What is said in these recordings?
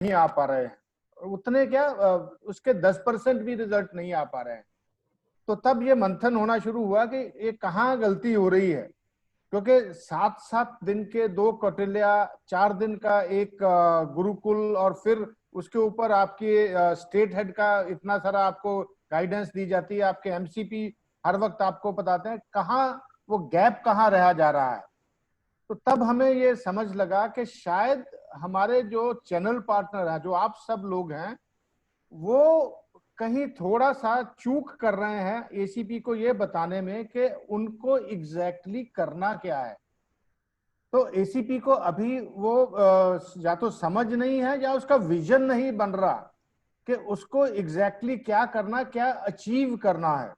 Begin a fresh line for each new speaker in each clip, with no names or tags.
नहीं आ पा रहे हैं, उतने क्या उसके 10% भी रिजल्ट नहीं आ पा रहे हैं। तो तब ये मंथन होना शुरू हुआ कि ये कहाँ गलती हो रही है, क्योंकि 7-7 दिन के 2 कौटिल्या, 4 दिन का एक गुरुकुल, और फिर उसके ऊपर आपकी स्टेट हेड का इतना सारा आपको गाइडेंस दी जाती है, आपके एमसीपी हर वक्त आपको बताते हैं, कहाँ वो गैप कहाँ रहा जा रहा है। तो तब हमें ये समझ लगा कि शायद हमारे जो चैनल पार्टनर हैं, जो आप सब लोग हैं, वो कहीं थोड़ा सा चूक कर रहे हैं एसीपी को ये बताने में कि उनको एग्जैक्टली करना क्या है। तो एसीपी को अभी वो या तो समझ नहीं है या उसका विजन नहीं बन रहा कि उसको एग्जैक्टली क्या करना, क्या अचीव करना है।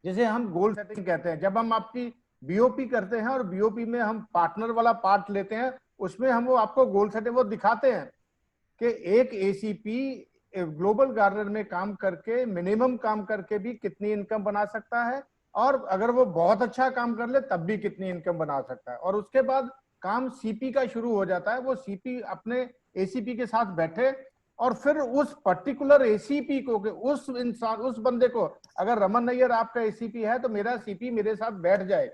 जैसे हम गोल सेटिंग कहते हैं, जब हम आपकी बीओपी करते हैं और बीओपी में हम पार्टनर वाला पार्ट लेते हैं, उसमें हम वो आपको गोल सेटिंग वो दिखाते हैं कि एक एसीपी ग्लोबल गार्डन में काम करके, मिनिमम काम करके भी कितनी इनकम बना सकता है, और अगर वो बहुत अच्छा काम कर ले तब भी कितनी इनकम बना सकता है। और उसके बाद काम सीपी का शुरू हो जाता है। वो सीपी अपने एसीपी के साथ बैठे और फिर उस पर्टिकुलर एसीपी को, उस इंसान, उस बंदे को, अगर रमन नैयर आपका एसीपी है तो मेरा सीपी मेरे साथ बैठ जाए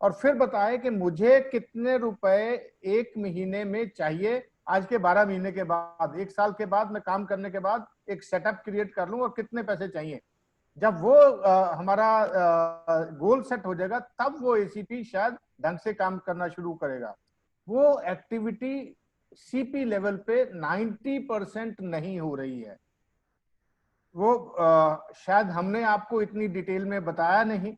और फिर बताए कि मुझे कितने रुपए एक महीने में चाहिए, आज के 12 महीने के बाद, 1 साल के बाद, मैं काम करने के बाद एक सेटअप क्रिएट कर लूं और कितने पैसे चाहिए। जब वो हमारा गोल सेट हो जाएगा तब वो एसीपी शायद ढंग से काम करना शुरू करेगा। वो एक्टिविटी सीपी लेवल पे 90% नहीं हो रही है। वो शायद हमने आपको इतनी डिटेल में बताया नहीं।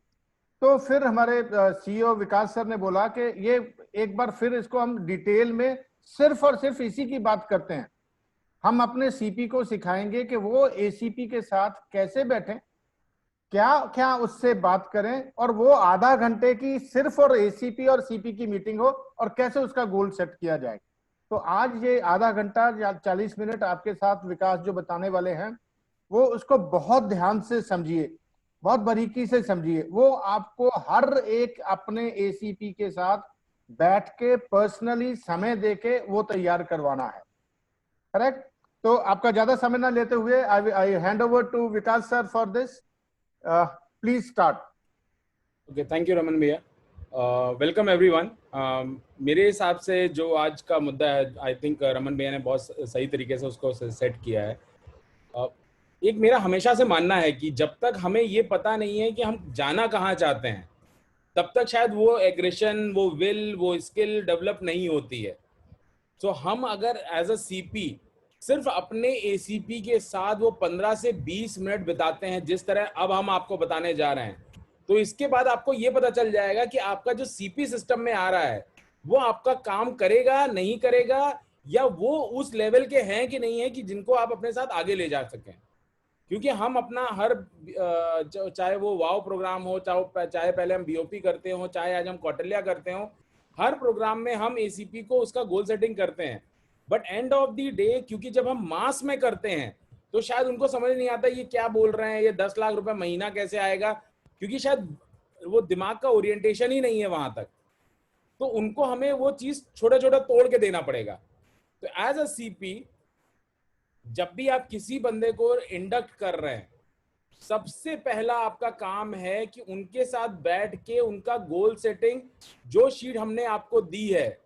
तो फिर हमारे सीईओ विकास सर ने बोला कि ये एक बार फिर इसको हम डिटेल में सिर्फ और सिर्फ इसी की बात करते हैं। हम अपने सीपी को सिखाएंगे कि वो एसीपी के साथ कैसे बैठें, क्या क्या उससे बात करें, और वो आधा घंटे की सिर्फ और एसीपी और सीपी की मीटिंग हो और कैसे उसका गोल सेट किया जाए। तो आज ये आधा घंटा या 40 मिनट आपके साथ विकास जो बताने वाले हैं, वो उसको बहुत ध्यान से समझिए, बहुत बारीकी से समझिए। वो आपको हर एक अपने एसीपी के साथ बैठ के पर्सनली समय देके वो तैयार करवाना है। करेक्ट? तो आपका ज्यादा समय ना लेते हुए I hand over to Vikas sir for this. Please start.
Okay, thank you Raman भैया। Welcome everyone. मेरे हिसाब से जो आज का मुद्दा है, आई थिंक रमन भैया ने बहुत सही तरीके से उसको सेट किया है। एक मेरा हमेशा से मानना है कि जब तक हमें ये पता नहीं है कि हम जाना कहाँ चाहते हैं, तब तक शायद वो एग्रेशन, वो विल, वो स्किल डेवलप नहीं होती है। तो हम अगर एज अ सीपी सिर्फ अपने एसीपी के साथ वो 15 से 20 मिनट बिताते हैं, जिस तरह अब हम आपको बताने जा रहे हैं, तो इसके बाद आपको ये पता चल जाएगा कि आपका जो सीपी सिस्टम में आ रहा है वो आपका काम करेगा, नहीं करेगा, या वो उस लेवल के हैं कि नहीं है कि जिनको आप अपने साथ आगे ले जा सकें। क्योंकि हम अपना हर चाहे वो वाव प्रोग्राम हो, चाहे पहले हम बीओपी करते हो, चाहे आज हम कौटिल्या करते हो, हर प्रोग्राम में हम एसीपी को उसका गोल सेटिंग करते हैं। But end of the day, क्योंकि जब हम मास में करते हैं तो शायद उनको समझ नहीं आता ये क्या बोल रहे हैं, ये 10 लाख रुपए महीना कैसे आएगा, क्योंकि शायद वो दिमाग का ओरिएंटेशन ही नहीं है वहां तक। तो उनको हमें वो चीज छोटा छोटा तोड़ के देना पड़ेगा। तो एज अ सीपी जब भी आप किसी बंदे को इंडक्ट कर रहे हैं, सबसे पहला आपका काम है कि उनके साथ बैठ के उनका गोल सेटिंग, जो शीट हमने आपको दी है,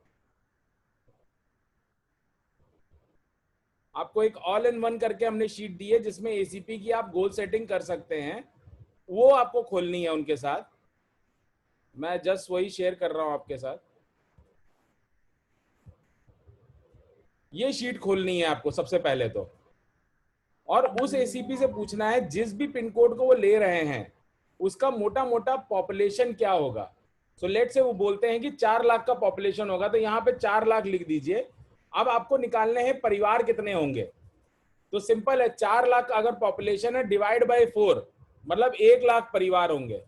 आपको एक ऑल इन वन करके हमने शीट दी है जिसमें एसीपी की आप गोल सेटिंग कर सकते हैं, वो आपको खोलनी है उनके साथ। मैं जस्ट वही शेयर कर रहा हूं आपके साथ। ये शीट खोलनी है आपको सबसे पहले तो, और उस एसीपी से पूछना है जिस भी पिन कोड को वो ले रहे हैं उसका मोटा मोटा पॉपुलेशन क्या होगा। सो लेट से वो बोलते हैं कि 4 लाख का पॉपुलेशन होगा, तो यहाँ पे 4 लाख लिख दीजिए। अब आपको निकालने हैं परिवार कितने होंगे। तो सिंपल है, 4 लाख अगर पॉपुलेशन है, डिवाइड बाय 4, मतलब 1 लाख परिवार होंगे।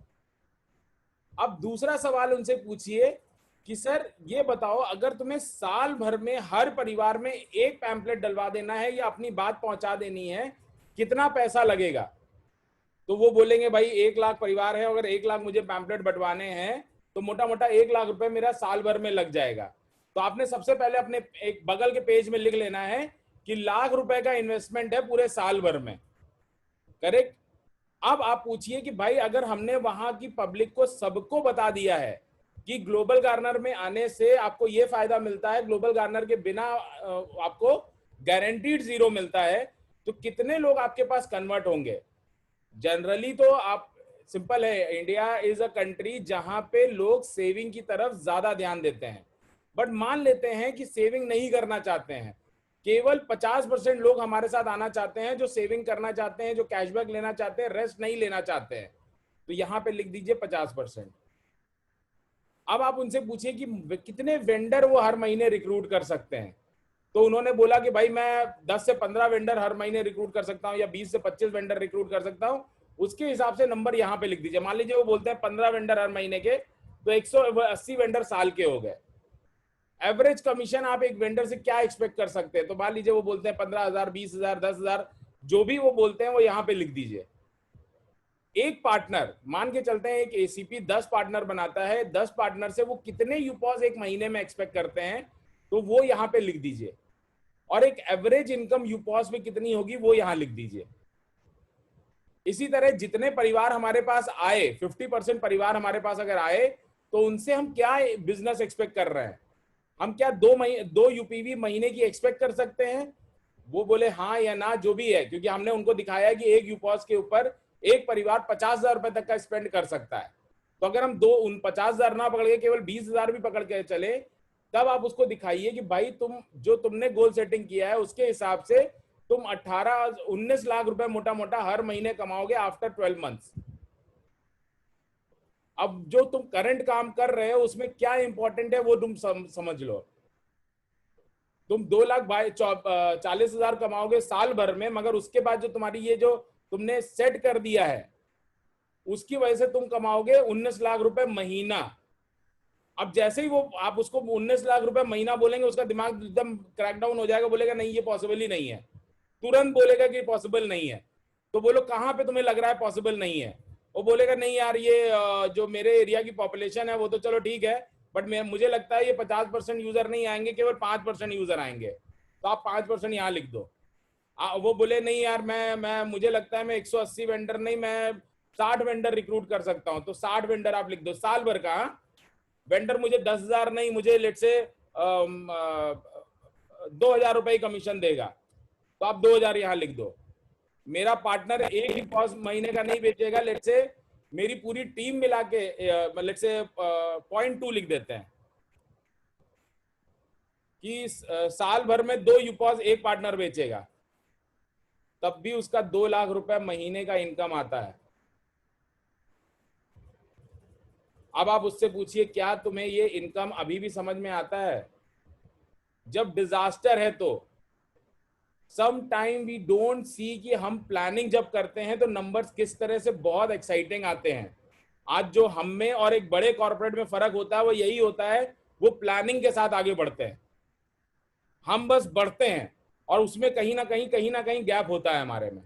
अब दूसरा सवाल उनसे पूछिए कि सर ये बताओ, अगर तुम्हें साल भर में हर परिवार में एक पैम्पलेट डलवा देना है या अपनी बात पहुंचा देनी है, कितना पैसा लगेगा। तो वो बोलेंगे भाई 1 लाख परिवार है, अगर 1 लाख मुझे पैम्पलेट बंटवाने हैं तो मोटा मोटा 1 लाख रुपए मेरा साल भर में लग जाएगा। तो आपने सबसे पहले अपने एक बगल के पेज में लिख लेना है कि लाख रुपए का इन्वेस्टमेंट है पूरे साल भर में, करेक्ट। अब आप पूछिए कि भाई अगर हमने वहां की पब्लिक को सबको बता दिया है कि ग्लोबल गार्नर में आने से आपको ये फायदा मिलता है, ग्लोबल गार्नर के बिना आपको गारंटीड जीरो मिलता है, तो कितने लोग आपके पास कन्वर्ट होंगे? जनरली तो आप, सिंपल है, इंडिया इज अ कंट्री जहां पे लोग सेविंग की तरफ ज्यादा ध्यान देते हैं, बट मान लेते हैं कि सेविंग नहीं करना चाहते हैं, केवल 50% लोग हमारे साथ आना चाहते हैं जो सेविंग करना चाहते हैं, जो कैशबैक लेना चाहते हैं, रेस्ट नहीं लेना चाहते हैं, तो यहां पे लिख दीजिए 50%। अब आप उनसे पूछिए कि कितने वेंडर वो हर महीने रिक्रूट कर सकते हैं, तो उन्होंने बोला कि भाई मैं 10 से 15 वेंडर हर महीने रिक्रूट कर सकता हूं या 20 से 25 वेंडर रिक्रूट कर सकता हूं। उसके हिसाब से नंबर यहां पे लिख दीजिए। मान लीजिए वो बोलते हैं 15 वेंडर हर महीने के, तो 180 वेंडर साल के हो गए। एवरेज कमीशन आप एक वेंडर से क्या एक्सपेक्ट कर सकते हैं? तो मान लीजिए वो बोलते हैं 15,000, 20,000, 10,000, जो भी वो बोलते हैं वो यहाँ पे लिख दीजिए। एक पार्टनर, मान के चलते हैं एक एसीपी 10 पार्टनर बनाता है, 10 पार्टनर से वो कितने यूपॉज एक महीने में एक्सपेक्ट करते हैं, तो वो यहाँ पे लिख दीजिए। और एक एवरेज इनकम यूपॉज में कितनी होगी वो यहाँ लिख दीजिए। इसी तरह जितने परिवार हमारे पास आए, 50% परिवार हमारे पास अगर आए, तो उनसे हम क्या बिजनेस एक्सपेक्ट कर रहे हैं? हम क्या 2 यूपीवी महीने की एक्सपेक्ट कर सकते हैं? वो बोले हाँ या ना, जो भी है, क्योंकि हमने उनको दिखाया है कि एक यूपॉस के ऊपर एक परिवार 50,000 रुपए तक का स्पेंड कर सकता है। तो अगर हम 50,000 ना पकड़ के केवल 20,000 भी पकड़ के चले, तब आप उसको दिखाइए कि भाई तुमने गोल सेटिंग किया है उसके हिसाब से तुम 18-19 लाख रुपए मोटा मोटा हर महीने कमाओगे आफ्टर 12 मंथ्स। अब जो तुम करंट काम कर रहे हो उसमें क्या इंपॉर्टेंट है वो तुम समझ लो। तुम 2,40,000 कमाओगे साल भर में, मगर उसके बाद जो तुम्हारी ये जो तुमने सेट कर दिया है उसकी वजह से तुम कमाओगे 19 लाख रुपए महीना। अब जैसे ही वो आप उसको 19 लाख रुपए महीना बोलेंगे, उसका दिमाग एकदम क्रैकडाउन हो जाएगा, बोलेगा नहीं ये पॉसिबल ही नहीं है, तुरंत बोलेगा कि पॉसिबल नहीं है। तो बोलो कहां पे तुम्हें लग रहा है पॉसिबल नहीं है? वो बोलेगा नहीं यार, ये जो मेरे एरिया की पॉपुलेशन है वो तो चलो ठीक है, बट मुझे लगता है ये 50% यूजर नहीं आएंगे, केवल 5% यूजर आएंगे, तो आप 5% यहाँ लिख दो। वो बोले नहीं यार, मैं मुझे लगता है मैं 180 वेंडर नहीं, मैं 60 वेंडर रिक्रूट कर सकता हूँ, तो 60 वेंडर आप लिख दो साल भर का। वेंडर मुझे 10,000 नहीं, मुझे लेट से 2,000 रुपए कमीशन देगा, तो आप 2,000 यहाँ लिख दो। मेरा पार्टनर एक ही पॉज महीने का नहीं बेचेगा, लेट से मेरी पूरी टीम मिला के लेट से 0.2 लिख देते हैं कि साल भर में 2 यूपॉज एक पार्टनर बेचेगा, तब भी उसका 2 लाख रुपए महीने का इनकम आता है। अब आप उससे पूछिए क्या तुम्हें ये इनकम अभी भी समझ में आता है? जब डिजास्टर है तो some time we don't see कि हम प्लानिंग जब करते हैं तो नंबर्स किस तरह से बहुत एक्साइटिंग आते हैं। आज जो हम में और एक बड़े कॉर्पोरेट में फर्क होता है वो यही होता है, वो प्लानिंग के साथ आगे बढ़ते हैं, हम बस बढ़ते हैं और उसमें कहीं ना कहीं गैप होता है हमारे में।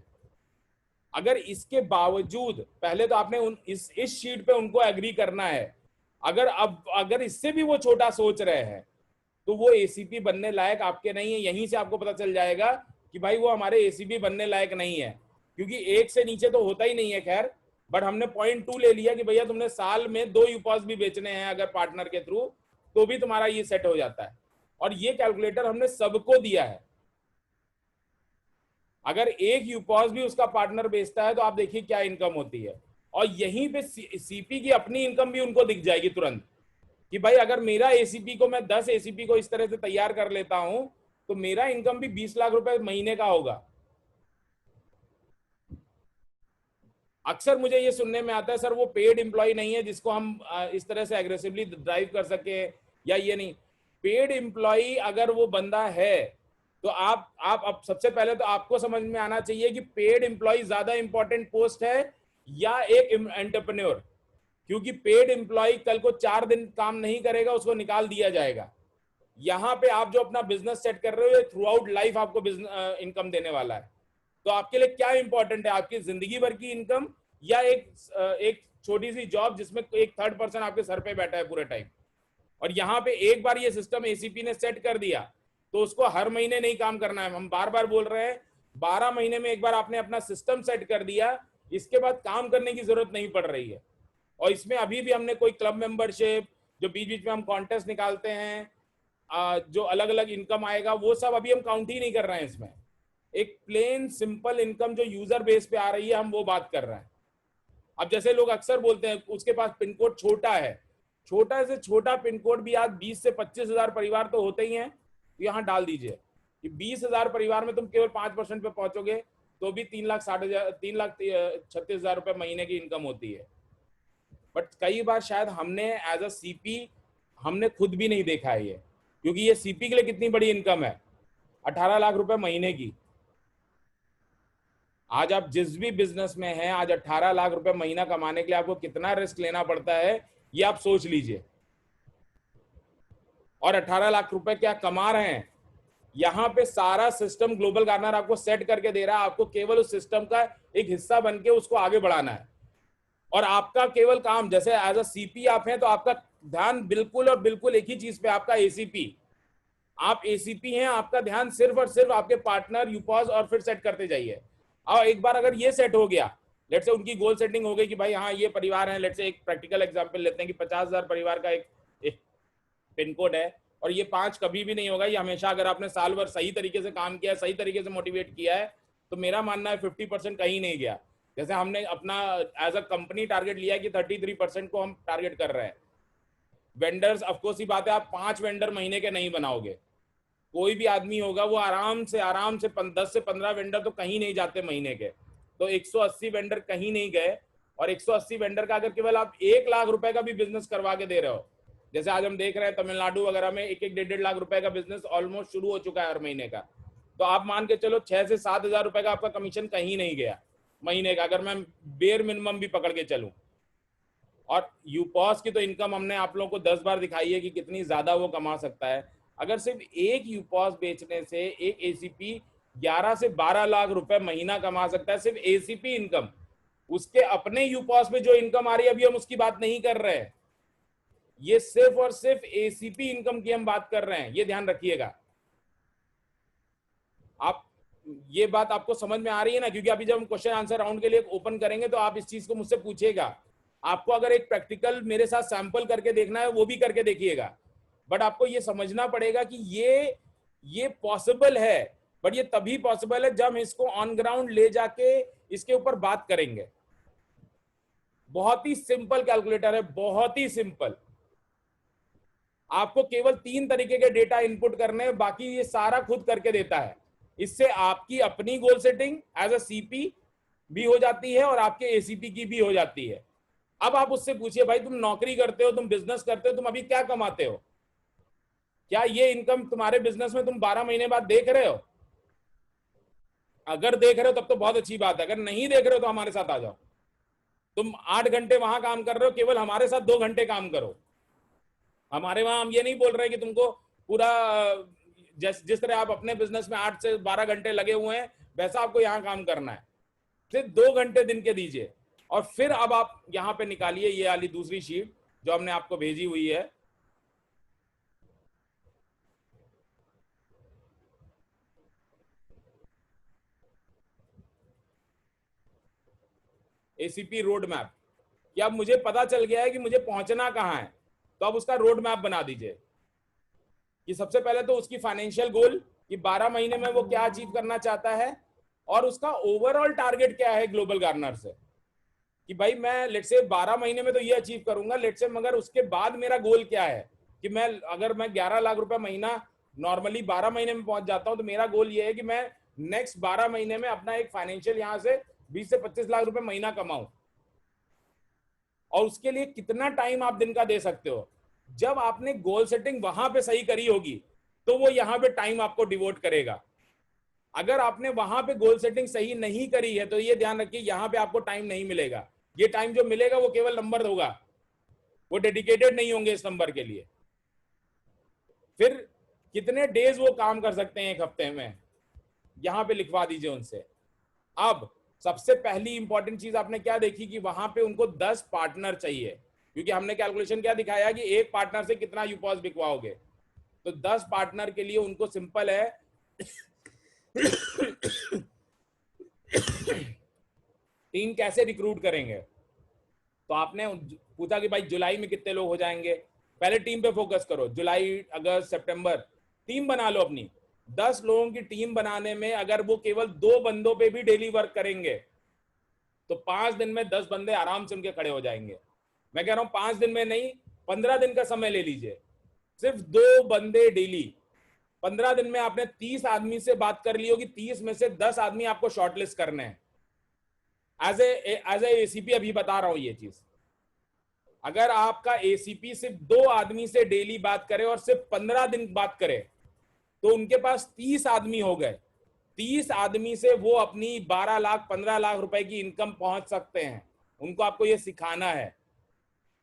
अगर इसके बावजूद, पहले तो आपने इस शीट पे उनको एग्री करना है, अगर इससे भी वो छोटा सोच रहे हैं तो वो एसीपी बनने लायक आपके नहीं है। यहीं से आपको पता चल जाएगा कि भाई वो हमारे एसीपी बनने लायक नहीं है, क्योंकि एक से नीचे तो होता ही नहीं है। खैर, बट हमने 0.2 ले लिया कि भैया तुमने साल में 2 यूपॉस भी बेचने हैं अगर पार्टनर के थ्रू, तो भी तुम्हारा ये सेट हो जाता है। और ये कैलकुलेटर हमने सबको दिया है। अगर एक यूपॉस भी उसका पार्टनर बेचता है तो आप देखिए क्या इनकम होती है। और यहीं पे सीपी की अपनी इनकम भी उनको दिख जाएगी तुरंत कि भाई अगर मेरा एसीपी को, मैं 10 एसीपी को इस तरह से तैयार कर लेता हूं तो मेरा इनकम भी 20 लाख रुपए महीने का होगा। अक्सर मुझे ये सुनने में आता है सर वो पेड एम्प्लॉय नहीं है जिसको हम इस तरह से एग्रेसिवली ड्राइव कर सके, या ये नहीं। पेड एम्प्लॉय अगर वो बंदा है तो आप अब सबसे पहले तो आपको समझ में आना चाहिए कि पेड एम्प्लॉय ज्यादा इंपॉर्टेंट पोस्ट है या एक एंटरप्रेन्योर। क्योंकि पेड एम्प्लॉय कल को 4 दिन काम नहीं करेगा, उसको निकाल दिया जाएगा। यहां पे आप जो अपना बिजनेस सेट कर रहे हो थ्रू आउट लाइफ आपको इनकम देने वाला है। तो आपके लिए क्या इंपॉर्टेंट है, आपकी जिंदगी भर की इनकम या एक छोटी सी जॉब जिसमें एक थर्ड पर्सन आपके सर पे बैठा है पूरे टाइम? और यहाँ पे एक बार ये सिस्टम एसीपी ने सेट कर दिया तो उसको हर महीने नहीं काम करना है। हम बार बार बोल रहे हैं 12 महीने में एक बार आपने अपना सिस्टम सेट कर दिया, इसके बाद काम करने की जरूरत नहीं पड़ रही है। और इसमें अभी भी हमने कोई क्लब मेंबरशिप, जो बीच बीच में हम कॉन्टेस्ट निकालते हैं, जो अलग अलग इनकम आएगा, वो सब अभी हम काउंट ही नहीं कर रहे हैं इसमें। एक प्लेन सिंपल इनकम जो यूजर बेस पे आ रही है, हम वो बात कर रहे हैं। अब जैसे लोग अक्सर बोलते हैं उसके पास पिन कोड छोटा है, छोटा से छोटा पिन कोड भी आज 20 से 25,000 परिवार तो होते ही हैं, तो यहाँ डाल दीजिए कि 20,000 परिवार में तुम केवल 5% पे पहुंचोगे तो भी 3,36,000 रुपए महीने की इनकम होती है। बट कई बार शायद हमने एज अ सीपी हमने खुद भी नहीं देखा है ये, क्योंकि ये सीपी के लिए कितनी बड़ी इनकम है, 18 लाख रुपए महीने की। आज आप जिस भी बिजनेस में हैं, आज 18 लाख रुपए महीना कमाने के लिए आपको कितना रिस्क लेना पड़ता है, ये आप सोच लीजिए। और 18 लाख रुपए क्या कमा रहे हैं, यहां पे सारा सिस्टम ग्लोबल गार्डनर आपको सेट करके दे रहा है। आपको केवल उस सिस्टम का एक हिस्सा बन के उसको आगे बढ़ाना है। और आपका केवल काम, जैसे एज अ सीपी आप हैं, तो आपका ध्यान बिल्कुल और बिल्कुल एक ही चीज पे, आपका एसीपी। आप एसीपी हैं, आपका ध्यान सिर्फ और सिर्फ आपके पार्टनर, यूपॉज और फिर सेट करते जाइए। और एक बार अगर ये सेट हो गया, लेट से उनकी गोल सेटिंग हो गई कि भाई हाँ ये परिवार है, लेट से एक प्रैक्टिकल एग्जांपल लेते हैं कि 50,000 परिवार का एक पिन कोड है, और ये 5 कभी भी नहीं होगा, ये हमेशा, अगर आपने साल भर सही तरीके से काम किया है, सही तरीके से मोटिवेट किया है, तो मेरा मानना है 50% कहीं नहीं गया। जैसे हमने अपना एज अ कंपनी टारगेट लिया है कि 33% को हम टारगेट कर रहे हैं। वेंडर्स, ऑफकोर्स ही बात है, आप 5 वेंडर महीने के नहीं बनाओगे। कोई भी आदमी होगा वो आराम से 10 से 15 वेंडर तो कहीं नहीं जाते महीने के, तो 180 वेंडर कहीं नहीं गए। और 180 वेंडर का अगर केवल आप 1 लाख रुपए का भी बिजनेस करवा के दे रहे हो, जैसे आज हम देख रहे हैं तमिलनाडु वगैरह में 1-1, 1.5 लाख रुपए का बिजनेस ऑलमोस्ट शुरू हो चुका है हर महीने का, तो आप मान के चलो 6 से 7,000 रुपए का आपका कमीशन कहीं नहीं गया महीने का, अगर मैं बेयर मिनिमम भी पकड़ के चलूं। और यूपॉस की तो इनकम हमने आप लोगों को 10 बार दिखाई है कि कितनी ज्यादा वो कमा सकता है। अगर सिर्फ एक यूपॉस बेचने से एक एसीपी 11 से 12 लाख रुपए महीना कमा सकता है, सिर्फ एसीपी इनकम। उसके अपने यूपॉस में जो इनकम आ रही है, अभी हम उसकी बात नहीं कर रहे हैं, ये सिर्फ और सिर्फ एसीपी इनकम की हम बात कर रहे हैं, ये ध्यान रखिएगा आप। ये बात आपको समझ में आ रही है ना? क्योंकि अभी जब हम क्वेश्चन आंसर राउंड के लिए ओपन करेंगे तो आप इस चीज को मुझसे पूछिएगा। आपको अगर एक प्रैक्टिकल मेरे साथ सैंपल करके देखना है, वो भी करके देखिएगा। बट आपको ये समझना पड़ेगा कि ये पॉसिबल है, बट ये तभी पॉसिबल है जब हम इसको ऑन ग्राउंड ले जाके इसके ऊपर बात करेंगे। बहुत ही सिंपल कैलकुलेटर है, बहुत ही सिंपल। आपको केवल 3 तरीके के डेटा इनपुट करने हैं, बाकी ये सारा खुद करके देता है। इससे आपकी अपनी goal setting as a CP भी हो जाती है और आपके एसीपी की भी हो जाती है। अब आप उससे पूछिए, भाई तुम नौकरी करते हो, तुम बिजनेस करते हो, तुम अभी क्या कमाते हो? क्या ये इनकम तुम्हारे बिजनेस में तुम 12 महीने बाद देख रहे हो? अगर देख रहे हो तब तो बहुत अच्छी बात है, अगर नहीं देख रहे हो तो हमारे साथ आ जाओ। तुम 8 घंटे वहां काम कर रहे हो, केवल हमारे साथ 2 घंटे काम करो। हमारे वहां हम ये नहीं बोल रहे कि तुमको पूरा जिस तरह आप अपने बिजनेस में 8 से 12 घंटे लगे हुए हैं, वैसा आपको यहाँ काम करना है। सिर्फ 2 घंटे दिन के दीजिए, और फिर अब आप यहाँ पे निकालिए ये वाली दूसरी शीट जो हमने आपको भेजी हुई है। एसीपी रोड मैप, कि अब मुझे पता चल गया है कि मुझे पहुंचना कहाँ है, तो अब उसका रोड मैप बना दीजिए। कि सबसे पहले तो उसकी फाइनेंशियल गोल कि 12 महीने में वो क्या अचीव करना चाहता है, और उसका ओवरऑल टारगेट क्या है ग्लोबल गार्डनर से, कि भाई मैं लेट से 12 महीने में तो ये अचीव करूंगा, लेट से, मगर उसके बाद मेरा गोल क्या है कि मैं अगर मैं 11 लाख रुपए महीना नॉर्मली 12 महीने में पहुंच जाता हूं, तो मेरा गोल ये है कि मैं नेक्स्ट 12 महीने में अपना एक फाइनेंशियल यहां से 20 से 25 लाख रुपए महीना कमाऊं। और उसके लिए कितना टाइम आप दिन का दे सकते हो? जब आपने गोल सेटिंग वहां पे सही करी होगी तो वो यहां पे टाइम आपको डिवोट करेगा। अगर आपने वहां पे गोल सेटिंग सही नहीं करी है तो ये ध्यान रखिए, यहां पे आपको टाइम नहीं मिलेगा। ये टाइम जो मिलेगा वो केवल नंबर होगा, वो डेडिकेटेड नहीं होंगे इस नंबर के लिए। फिर कितने डेज वो काम कर सकते हैं एक हफ्ते में, यहां पे लिखवा दीजिए उनसे। अब सबसे पहली इंपॉर्टेंट चीज आपने क्या देखी कि वहां पे उनको 10 पार्टनर चाहिए, क्योंकि हमने कैलकुलेशन क्या दिखाया कि एक पार्टनर से कितना यूपॉस बिकवाओगे। तो 10 पार्टनर के लिए उनको सिंपल है टीम कैसे रिक्रूट करेंगे। तो आपने पूछा कि भाई जुलाई में कितने लोग हो जाएंगे, पहले टीम पे फोकस करो। जुलाई, अगस्त, सितंबर टीम बना लो अपनी। 10 लोगों की टीम बनाने में अगर वो केवल 2 बंदों पे भी डेली वर्क करेंगे तो 5 दिन में 10 बंदे आराम से उनके खड़े हो जाएंगे। मैं कह रहा हूं 5 दिन में नहीं, 15 दिन का समय ले लीजिए, सिर्फ 2 बंदे डेली। 15 दिन में आपने 30 आदमी से बात कर ली होगी, 30 में से 10 आदमी आपको शॉर्टलिस्ट करने हैं। एज ए एसीपी अभी बता रहा हूं ये चीज। अगर आपका एसीपी सिर्फ 2 आदमी से डेली बात करे और सिर्फ 15 दिन बात करे तो उनके पास 30 आदमी हो गए। 30 आदमी से वो अपनी 12 लाख 15 लाख रुपए की इनकम पहुंच सकते हैं। उनको आपको ये सिखाना है।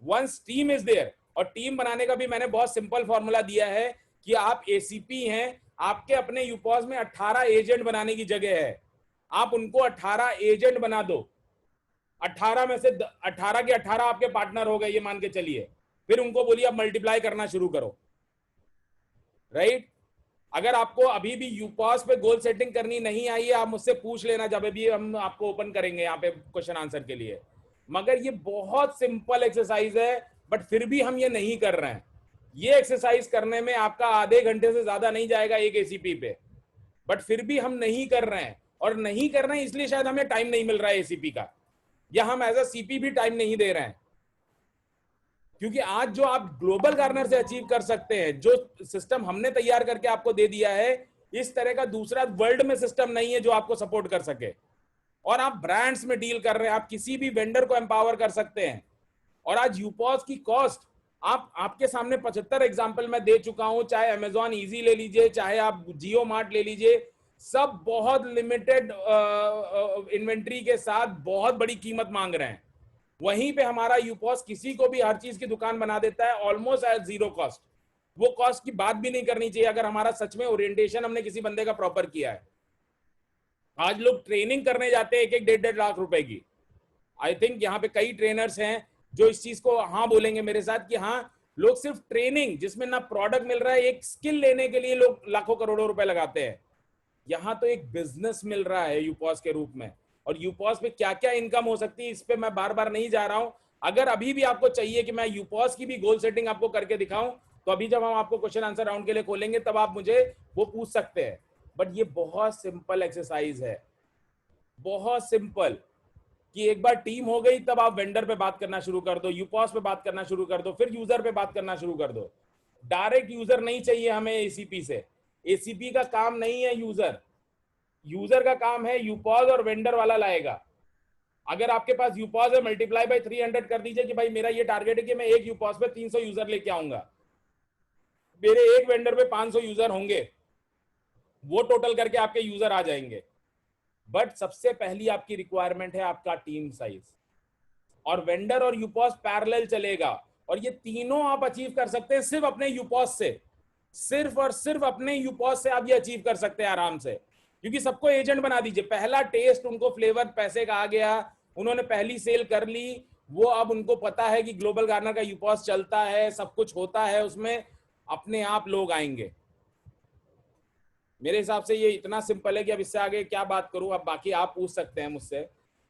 वंस टीम इज देयर, और टीम बनाने का भी मैंने बहुत सिंपल फॉर्मूला दिया है कि आप एसीपी हैं, आपके अपने यूपॉस में 18 एजेंट बनाने की जगह है, आप उनको 18 एजेंट बना दो। 18 में से 18 के 18 आपके पार्टनर हो गए, ये मान के चलिए। फिर उनको बोलिए अब मल्टीप्लाई करना शुरू करो, राइट। अगर आपको अभी भी यूपॉस पे गोल सेटिंग करनी नहीं आई है, आप मुझसे पूछ लेना, जब भी हम आपको ओपन करेंगे यहाँ पे क्वेश्चन आंसर के लिए। मगर ये बहुत सिंपल एक्सरसाइज है, बट फिर भी हम ये नहीं कर रहे हैं। ये एक्सरसाइज करने में आपका आधे घंटे से ज्यादा नहीं जाएगा एक एसीपी पे, बट फिर भी हम नहीं कर रहे हैं। और नहीं कर रहे हैं इसलिए शायद हमें टाइम नहीं मिल रहा है एसीपी का, या हम एज अ सीपी भी टाइम नहीं दे रहे हैं। क्योंकि आज जो आप ग्लोबल गार्नर से अचीव कर सकते हैं, जो सिस्टम हमने तैयार करके आपको दे दिया है, इस तरह का दूसरा वर्ल्ड में सिस्टम नहीं है जो आपको सपोर्ट कर सके। और आप ब्रांड्स में डील कर रहे हैं, आप किसी भी वेंडर को एम्पावर कर सकते हैं। और आज यूपॉस की कॉस्ट, आपके सामने 75 एग्जाम्पल मैं दे चुका हूं, चाहे अमेजॉन इजी ले लीजिए, चाहे आप जियो मार्ट ले लीजिए, सब बहुत लिमिटेड इन्वेंट्री के साथ बहुत बड़ी कीमत मांग रहे हैं। वहीं पे हमारा यूपॉस किसी को भी हर चीज की दुकान बना देता है ऑलमोस्ट एट जीरो कॉस्ट। वो कॉस्ट की बात भी नहीं करनी चाहिए अगर हमारा सच में ओरिएंटेशन हमने किसी बंदे का प्रॉपर किया है। आज लोग ट्रेनिंग करने जाते हैं 1-1, 1.5 लाख रुपए की। आई थिंक यहाँ पे कई ट्रेनर्स हैं जो इस चीज को हाँ बोलेंगे मेरे साथ कि हाँ, लोग सिर्फ ट्रेनिंग जिसमें ना प्रोडक्ट मिल रहा है, एक स्किल लेने के लिए लोग लाखों करोड़ों रुपए लगाते हैं। यहाँ तो एक बिजनेस मिल रहा है यूपॉस के रूप में। और यूपॉस पे क्या क्या इनकम हो सकती है इस पे मैं बार बार नहीं जा रहा हूं। अगर अभी भी आपको चाहिए कि मैं यूपॉस की भी गोल सेटिंग आपको करके दिखाऊं, तो अभी जब हम आपको क्वेश्चन आंसर राउंड के लिए खोलेंगे तब आप मुझे वो पूछ सकते हैं। बट ये बहुत सिंपल एक्सरसाइज है, बहुत सिंपल, कि एक बार टीम हो गई तब आप वेंडर पे बात करना शुरू कर दो, यूपॉस पे बात करना शुरू कर दो, फिर यूजर पे बात करना शुरू कर दो। डायरेक्ट यूजर नहीं चाहिए हमें एसीपी से। एसीपी का काम नहीं है यूजर का काम है यूपॉस और वेंडर वाला लाएगा। अगर आपके पास यूपॉस है, मल्टीप्लाई बाय 300 कर दीजिए कि भाई मेरा ये टारगेट है कि मैं एक यूपॉस पे 300 यूजर लेके आऊंगा, मेरे एक वेंडर पे 500 यूजर होंगे, वो टोटल करके आपके यूजर आ जाएंगे। बट सबसे पहली आपकी रिक्वायरमेंट है आपका टीम साइज, और वेंडर और यूपॉस पैरेलल चलेगा। और ये तीनों आप अचीव कर सकते हैं सिर्फ अपने यूपॉस से, सिर्फ और सिर्फ अपने यूपॉस से आप ये अचीव कर सकते हैं आराम से। क्योंकि सबको एजेंट बना दीजिए, पहला टेस्ट उनको फ्लेवर पैसे का आ गया, उन्होंने पहली सेल कर ली, वो अब उनको पता है कि ग्लोबल गार्नर का यूपॉस चलता है, सब कुछ होता है उसमें, अपने आप लोग आएंगे। मेरे हिसाब से ये इतना सिंपल है कि अब इससे आगे क्या बात करूं, अब बाकी आप पूछ सकते हैं मुझसे।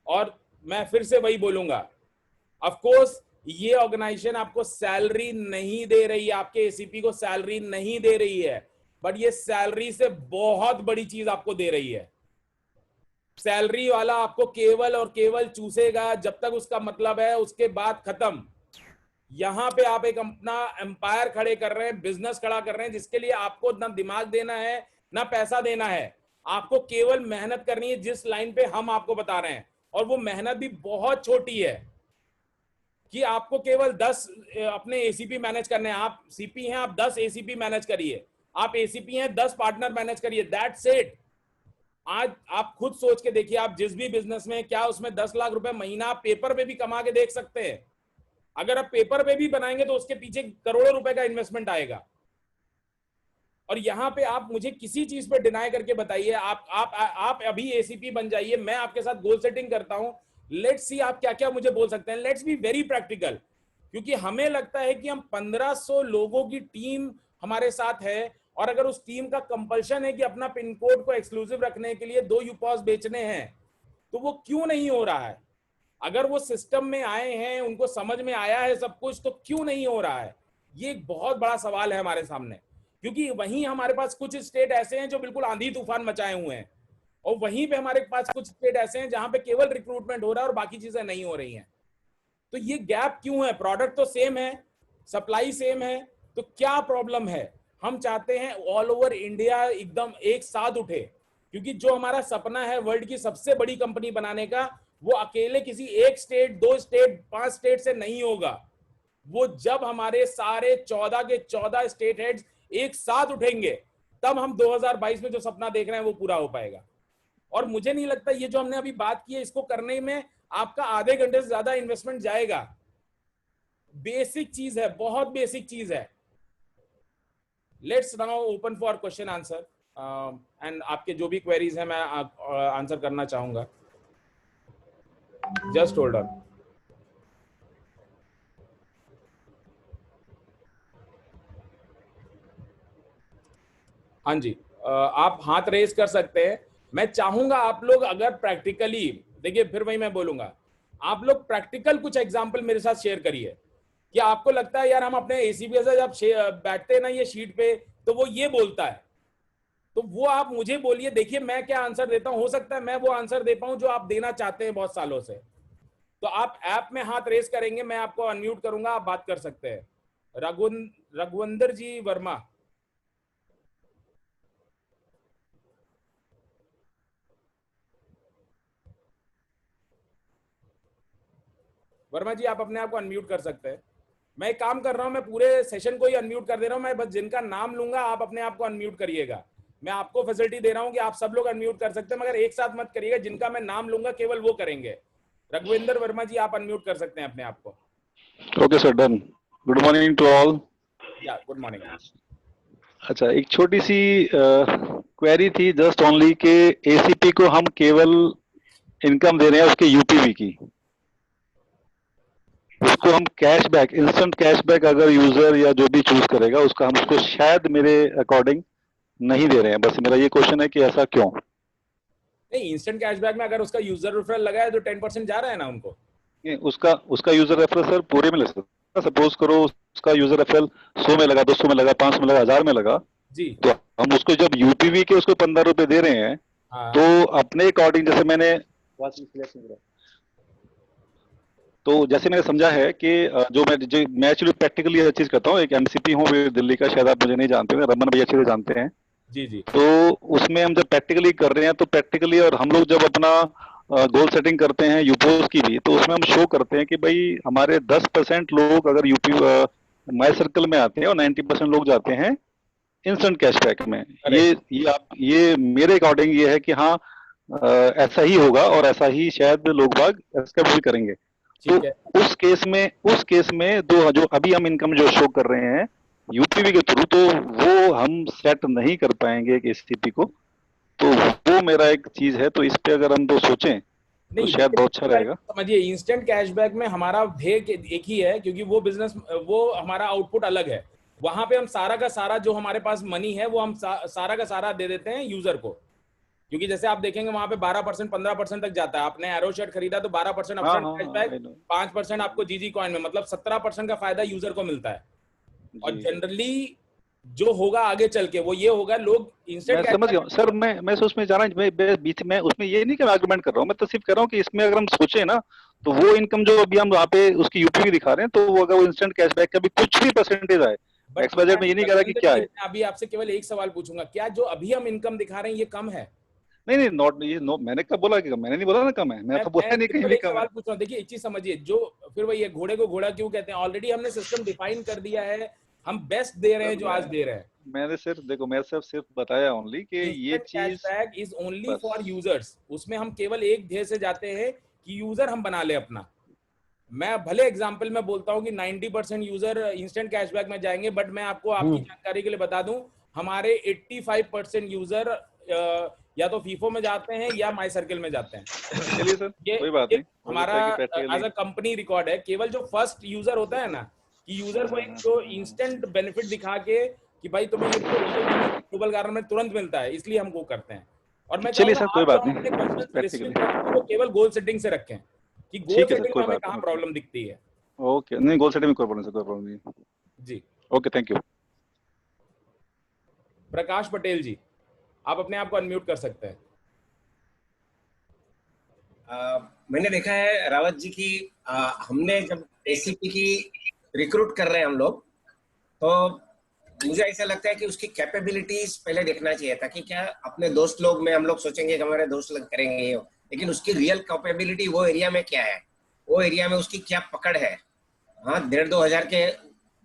और मैं फिर से वही बोलूंगा, ऑफ कोर्स ये ऑर्गेनाइजेशन आपको सैलरी नहीं दे रही है, आपके एसीपी को सैलरी नहीं दे रही है, बट ये सैलरी से बहुत बड़ी चीज आपको दे रही है। सैलरी वाला आपको केवल और केवल चूसेगा जब तक उसका मतलब है, उसके बाद खत्म। यहां पे आप एक अपना एम्पायर खड़े कर रहे हैं, बिजनेस खड़ा कर रहे हैं, जिसके लिए आपको ना दिमाग देना है ना पैसा देना है, आपको केवल मेहनत करनी है जिस लाइन पे हम आपको बता रहे हैं। और वो मेहनत भी बहुत छोटी है कि आपको केवल 10 अपने एसीपी मैनेज करने हैं। आप सीपी हैं, आप 10 एसीपी मैनेज करिए, आप एसीपी हैं 10 पार्टनर मैनेज करिए, दैट्स इट। आज आप खुद सोच के देखिए, आप जिस भी बिजनेस में, क्या उसमें 10 लाख रुपए महीना आप पेपर पे भी कमा के देख सकते हैं? अगर आप पेपर पे भी बनाएंगे तो उसके पीछे करोड़ों रुपए का इन्वेस्टमेंट आएगा। और यहां पे आप मुझे किसी चीज पे डिनाई करके बताइए, आप अभी एसीपी बन जाइए, मैं आपके साथ गोल सेटिंग करता हूं, लेट्स सी आप क्या क्या मुझे बोल सकते हैं। लेट्स बी वेरी प्रैक्टिकल, क्योंकि हमें लगता है कि हम 1500 लोगों की टीम हमारे साथ है, और अगर उस टीम का कंपल्शन है कि अपना पिन कोड को एक्सक्लूसिव रखने के लिए 2 यूपॉस बेचने हैं, तो वो क्यों नहीं हो रहा है? अगर वो सिस्टम में आए हैं, उनको समझ में आया है सब कुछ, तो क्यों नहीं हो रहा है? ये एक बहुत बड़ा सवाल है हमारे सामने, क्योंकि वहीं हमारे पास कुछ स्टेट ऐसे हैं जो बिल्कुल आंधी तूफान मचाए हुए हैं, और वहीं पे हमारे पास कुछ स्टेट ऐसे हैं जहां पे केवल रिक्रूटमेंट हो रहा है और बाकी चीजें नहीं हो रही हैं। तो ये गैप क्यों है? प्रोडक्ट तो सेम है, सप्लाई सेम है, तो क्या प्रॉब्लम है? हम चाहते हैं ऑल ओवर इंडिया एकदम एक साथ उठे, क्योंकि जो हमारा सपना है वर्ल्ड की सबसे बड़ी कंपनी बनाने का, वो अकेले किसी एक स्टेट, 2 स्टेट, 5 स्टेट से नहीं होगा। वो जब हमारे सारे 14 के 14 स्टेट हेड्स एक साथ उठेंगे, तब हम 2022 में जो सपना देख रहे हैं वो पूरा हो पाएगा। और मुझे नहीं लगता ये जो हमने अभी बात की है, इसको करने में आपका आधे घंटे से ज्यादा इन्वेस्टमेंट जाएगा। बेसिक चीज है, बहुत बेसिक चीज है। Let's now open for question answer, and आपके जो भी क्वेरीज हैं मैं आंसर करना चाहूंगा। Just hold on. हाँ जी, आप हाथ रेज कर सकते हैं। मैं चाहूंगा आप लोग अगर प्रैक्टिकली, देखिए फिर वही मैं बोलूंगा, आप लोग प्रैक्टिकल कुछ एग्जांपल मेरे साथ शेयर करिए। क्या आपको लगता है यार हम अपने एसीबी से जब बैठते हैं ना ये शीट पे, तो वो ये बोलता है, तो वो आप मुझे बोलिए, देखिए मैं क्या आंसर देता हूं। हो सकता है मैं वो आंसर दे पाऊं जो आप देना चाहते हैं बहुत सालों से। तो आप ऐप में हाथ रेज करेंगे, मैं आपको अनम्यूट करूंगा, आप बात कर सकते हैं। रघुवंदर जी वर्मा। वर्मा जी आप अपने आप को अनम्यूट कर सकते हैं। मैं एक काम कर रहा हूं, मैं पूरे सेशन को ही अनम्यूट कर दे रहा हूं। मैं बस जिनका नाम लूंगा आप अपने आप को अनम्यूट करिएगा। मैं आपको फैसिलिटी दे रहा हूं कि आप सब लोग अनम्यूट कर सकते हैं, मगर एक साथ मत करिएगा। जिनका मैं नाम लूंगा केवल वो करेंगे। रघुविंदर वर्मा जी आप अनम्यूट कर सकते हैं अपने आप को।
Okay sir, done. Good morning to all.
या गुड मॉर्निंग।
अच्छा, एक छोटी सी क्वेरी थी, जस्ट ओनली के एसीपी को हम केवल इनकम दे रहे हैं उसके यूपीवी की, उसको हम कैशबैक, इंस्टेंट कैशबैक अगर यूजर या जो भी चूज करेगा उसका हम उसको शायद मेरे अकॉर्डिंग नहीं दे रहे हैं। बस मेरा ये क्वेश्चन है कि ऐसा क्यों?
नहीं, इंस्टेंट कैशबैक में अगर उसका यूजर रेफरल लगा है तो 10% जा रहा है ना उनको।
उसका यूजर रेफरल सर पूरे में ले सकता। सपोज करो उसका यूजर रेफरल 100 में लगा, 200 में लगा, 500 में लगा, 1000 में लगा
जी,
तो हम उसको जब यूपीवी के उसको 15 रुपए दे रहे हैं,
हाँ,
तो अपने अकॉर्डिंग जैसे मैंने समझा है कि जो मैं एक्चुअली प्रैक्टिकली हर चीज करता हूँ। एक एमसीपी हूँ दिल्ली का, शायद आप मुझे नहीं जानते हैं, रमन भैया अच्छे से जानते हैं।
जी जी।
तो उसमें हम जब प्रैक्टिकली कर रहे हैं तो प्रैक्टिकली, और हम लोग जब अपना गोल सेटिंग करते हैं यूपोज की भी, तो उसमें हम शो करते हैं कि भाई हमारे 10% लोग अगर यूपी माई सर्कल में आते हैं और 90% लोग जाते हैं इंस्टेंट कैशबैक में। ये मेरे अकॉर्डिंग ये है कि हाँ ऐसा ही होगा और ऐसा ही शायद लोग बाग एक्सेप्ट भी करेंगे। तो उस केस में जो अभी हम इनकम जो शो कर रहे हैं यूपीवी के थ्रू, तो वो हम सेट नहीं कर पाएंगे एक एसीपी को। तो वो मेरा एक चीज है, तो इस पे अगर हम तो सोचें तो शायद बहुत अच्छा रहेगा।
समझिए, इंस्टेंट कैशबैक में हमारा ध्येय एक ही है, क्योंकि वो बिजनेस, वो हमारा आउटपुट अलग है। वहां पे हम सारा का सारा जो हमारे पास मनी है वो हम सारा का सारा दे देते हैं यूजर को। क्योंकि जैसे आप देखेंगे वहां पे 12% 15% तक जाता है। आपने एरो शर्ट खरीदा तो 12% अपफ्रंट कैशबैक, 5% आपको जीजी कॉइन में, मतलब 17% का फायदा यूजर को मिलता है। और जनरली जो होगा आगे चल के वो ये होगा, लोग इंस्टेंट
मैं समझ गया सर। मैं उसमें जा रहा हूँ बीच में, उसमें ये नहीं कि मैं आर्गुमेंट कर रहा हूँ, मैं तो सिर्फ कह रहा हूँ कि इसमें अगर हम सोचे ना, तो वो इनकम जो अभी हम वहाँ पे उसकी यूपीवी दिखा रहे हैं, तो वो अगर वो इंस्टेंट कैशबैक का भी कुछ भी परसेंटेज आए, एक्स बजट में ये नहीं कह रहा कि क्या है।
अभी आपसे केवल एक सवाल पूछूंगा, क्या जो अभी हम इनकम दिखा रहे हैं ये कम है?
नहीं, नॉट ये, नो, मैंने कब बोला कि मैंने नहीं बोला ना कम है, मैं तो बोला नहीं कहीं भी कम है।
सवाल पूछ रहा हूँ। देखिए एक चीज समझिए, जो फिर वही है, घोड़े को घोड़ा क्यों कहते हैं? ऑलरेडी हमने सिस्टम डिफाइन कर दिया है, हम बेस्ट दे रहे हैं जो आज दे रहे हैं।
मैंने सिर्फ बताया ओनली कि ये चीज
cashback is only for users. उसमें हम केवल एक ध्येय से जाते हैं कि यूजर हम बना ले अपना। मैं भले एग्जांपल में बोलता हूं कि 90% यूजर इंस्टेंट कैशबैक में जाएंगे, बट मैं आपको आपकी जानकारी के लिए बता दूं, हमारे 85% यूजर या तो फीफो में जाते हैं या माई सर्किल में जाते हैं।
चलिए सर, कोई बात नहीं,
हमारा एज अ कंपनी रिकॉर्ड है। केवल जो फर्स्ट यूजर होता है ना, कि यूजर को एक जो इंस्टेंट बेनिफिट दिखा के कि कि भाई तुम्हें ये ग्लोबल गवर्नमेंट तुरंत मिलता है, इसलिए हम वो करते हैं। और मैं
चलिए
चाहूंगा
सर, कोई
आप जो
बात नहीं,
अपने क्वेश्चन
प्रैक्टिकली
रिस्ट्रिक्ट रखें वो केवल गोल सेटिंग से रखें कि गोल
ठीक है सर,
सेटिंग
कोई
में हमें
बात
कहाँ
नहीं।
प्रॉब्लम दिखती है।
ओके, नहीं गोल सेटिंग में कोई प्रॉब्लम सर, कोई प्रॉब्लम नहीं।
जी।
Okay, thank you.
Prakash Patel ji, आप अपने आप को अनम्यूट कर सकते हैं।
मैंने देखा है रावत जी की हमने जब एसीपी की रिक्रूट कर रहे हैं हम लोग, तो मुझे ऐसा लगता है कि उसकी कैपेबिलिटीज पहले देखना चाहिए, ताकि क्या अपने दोस्त लोग में हम लोग सोचेंगे कि हमारे दोस्त लोग करेंगे ये, लेकिन उसकी रियल कैपेबिलिटी वो एरिया में क्या है, वो एरिया में उसकी क्या पकड़ है। हाँ, 1,500-2,000 के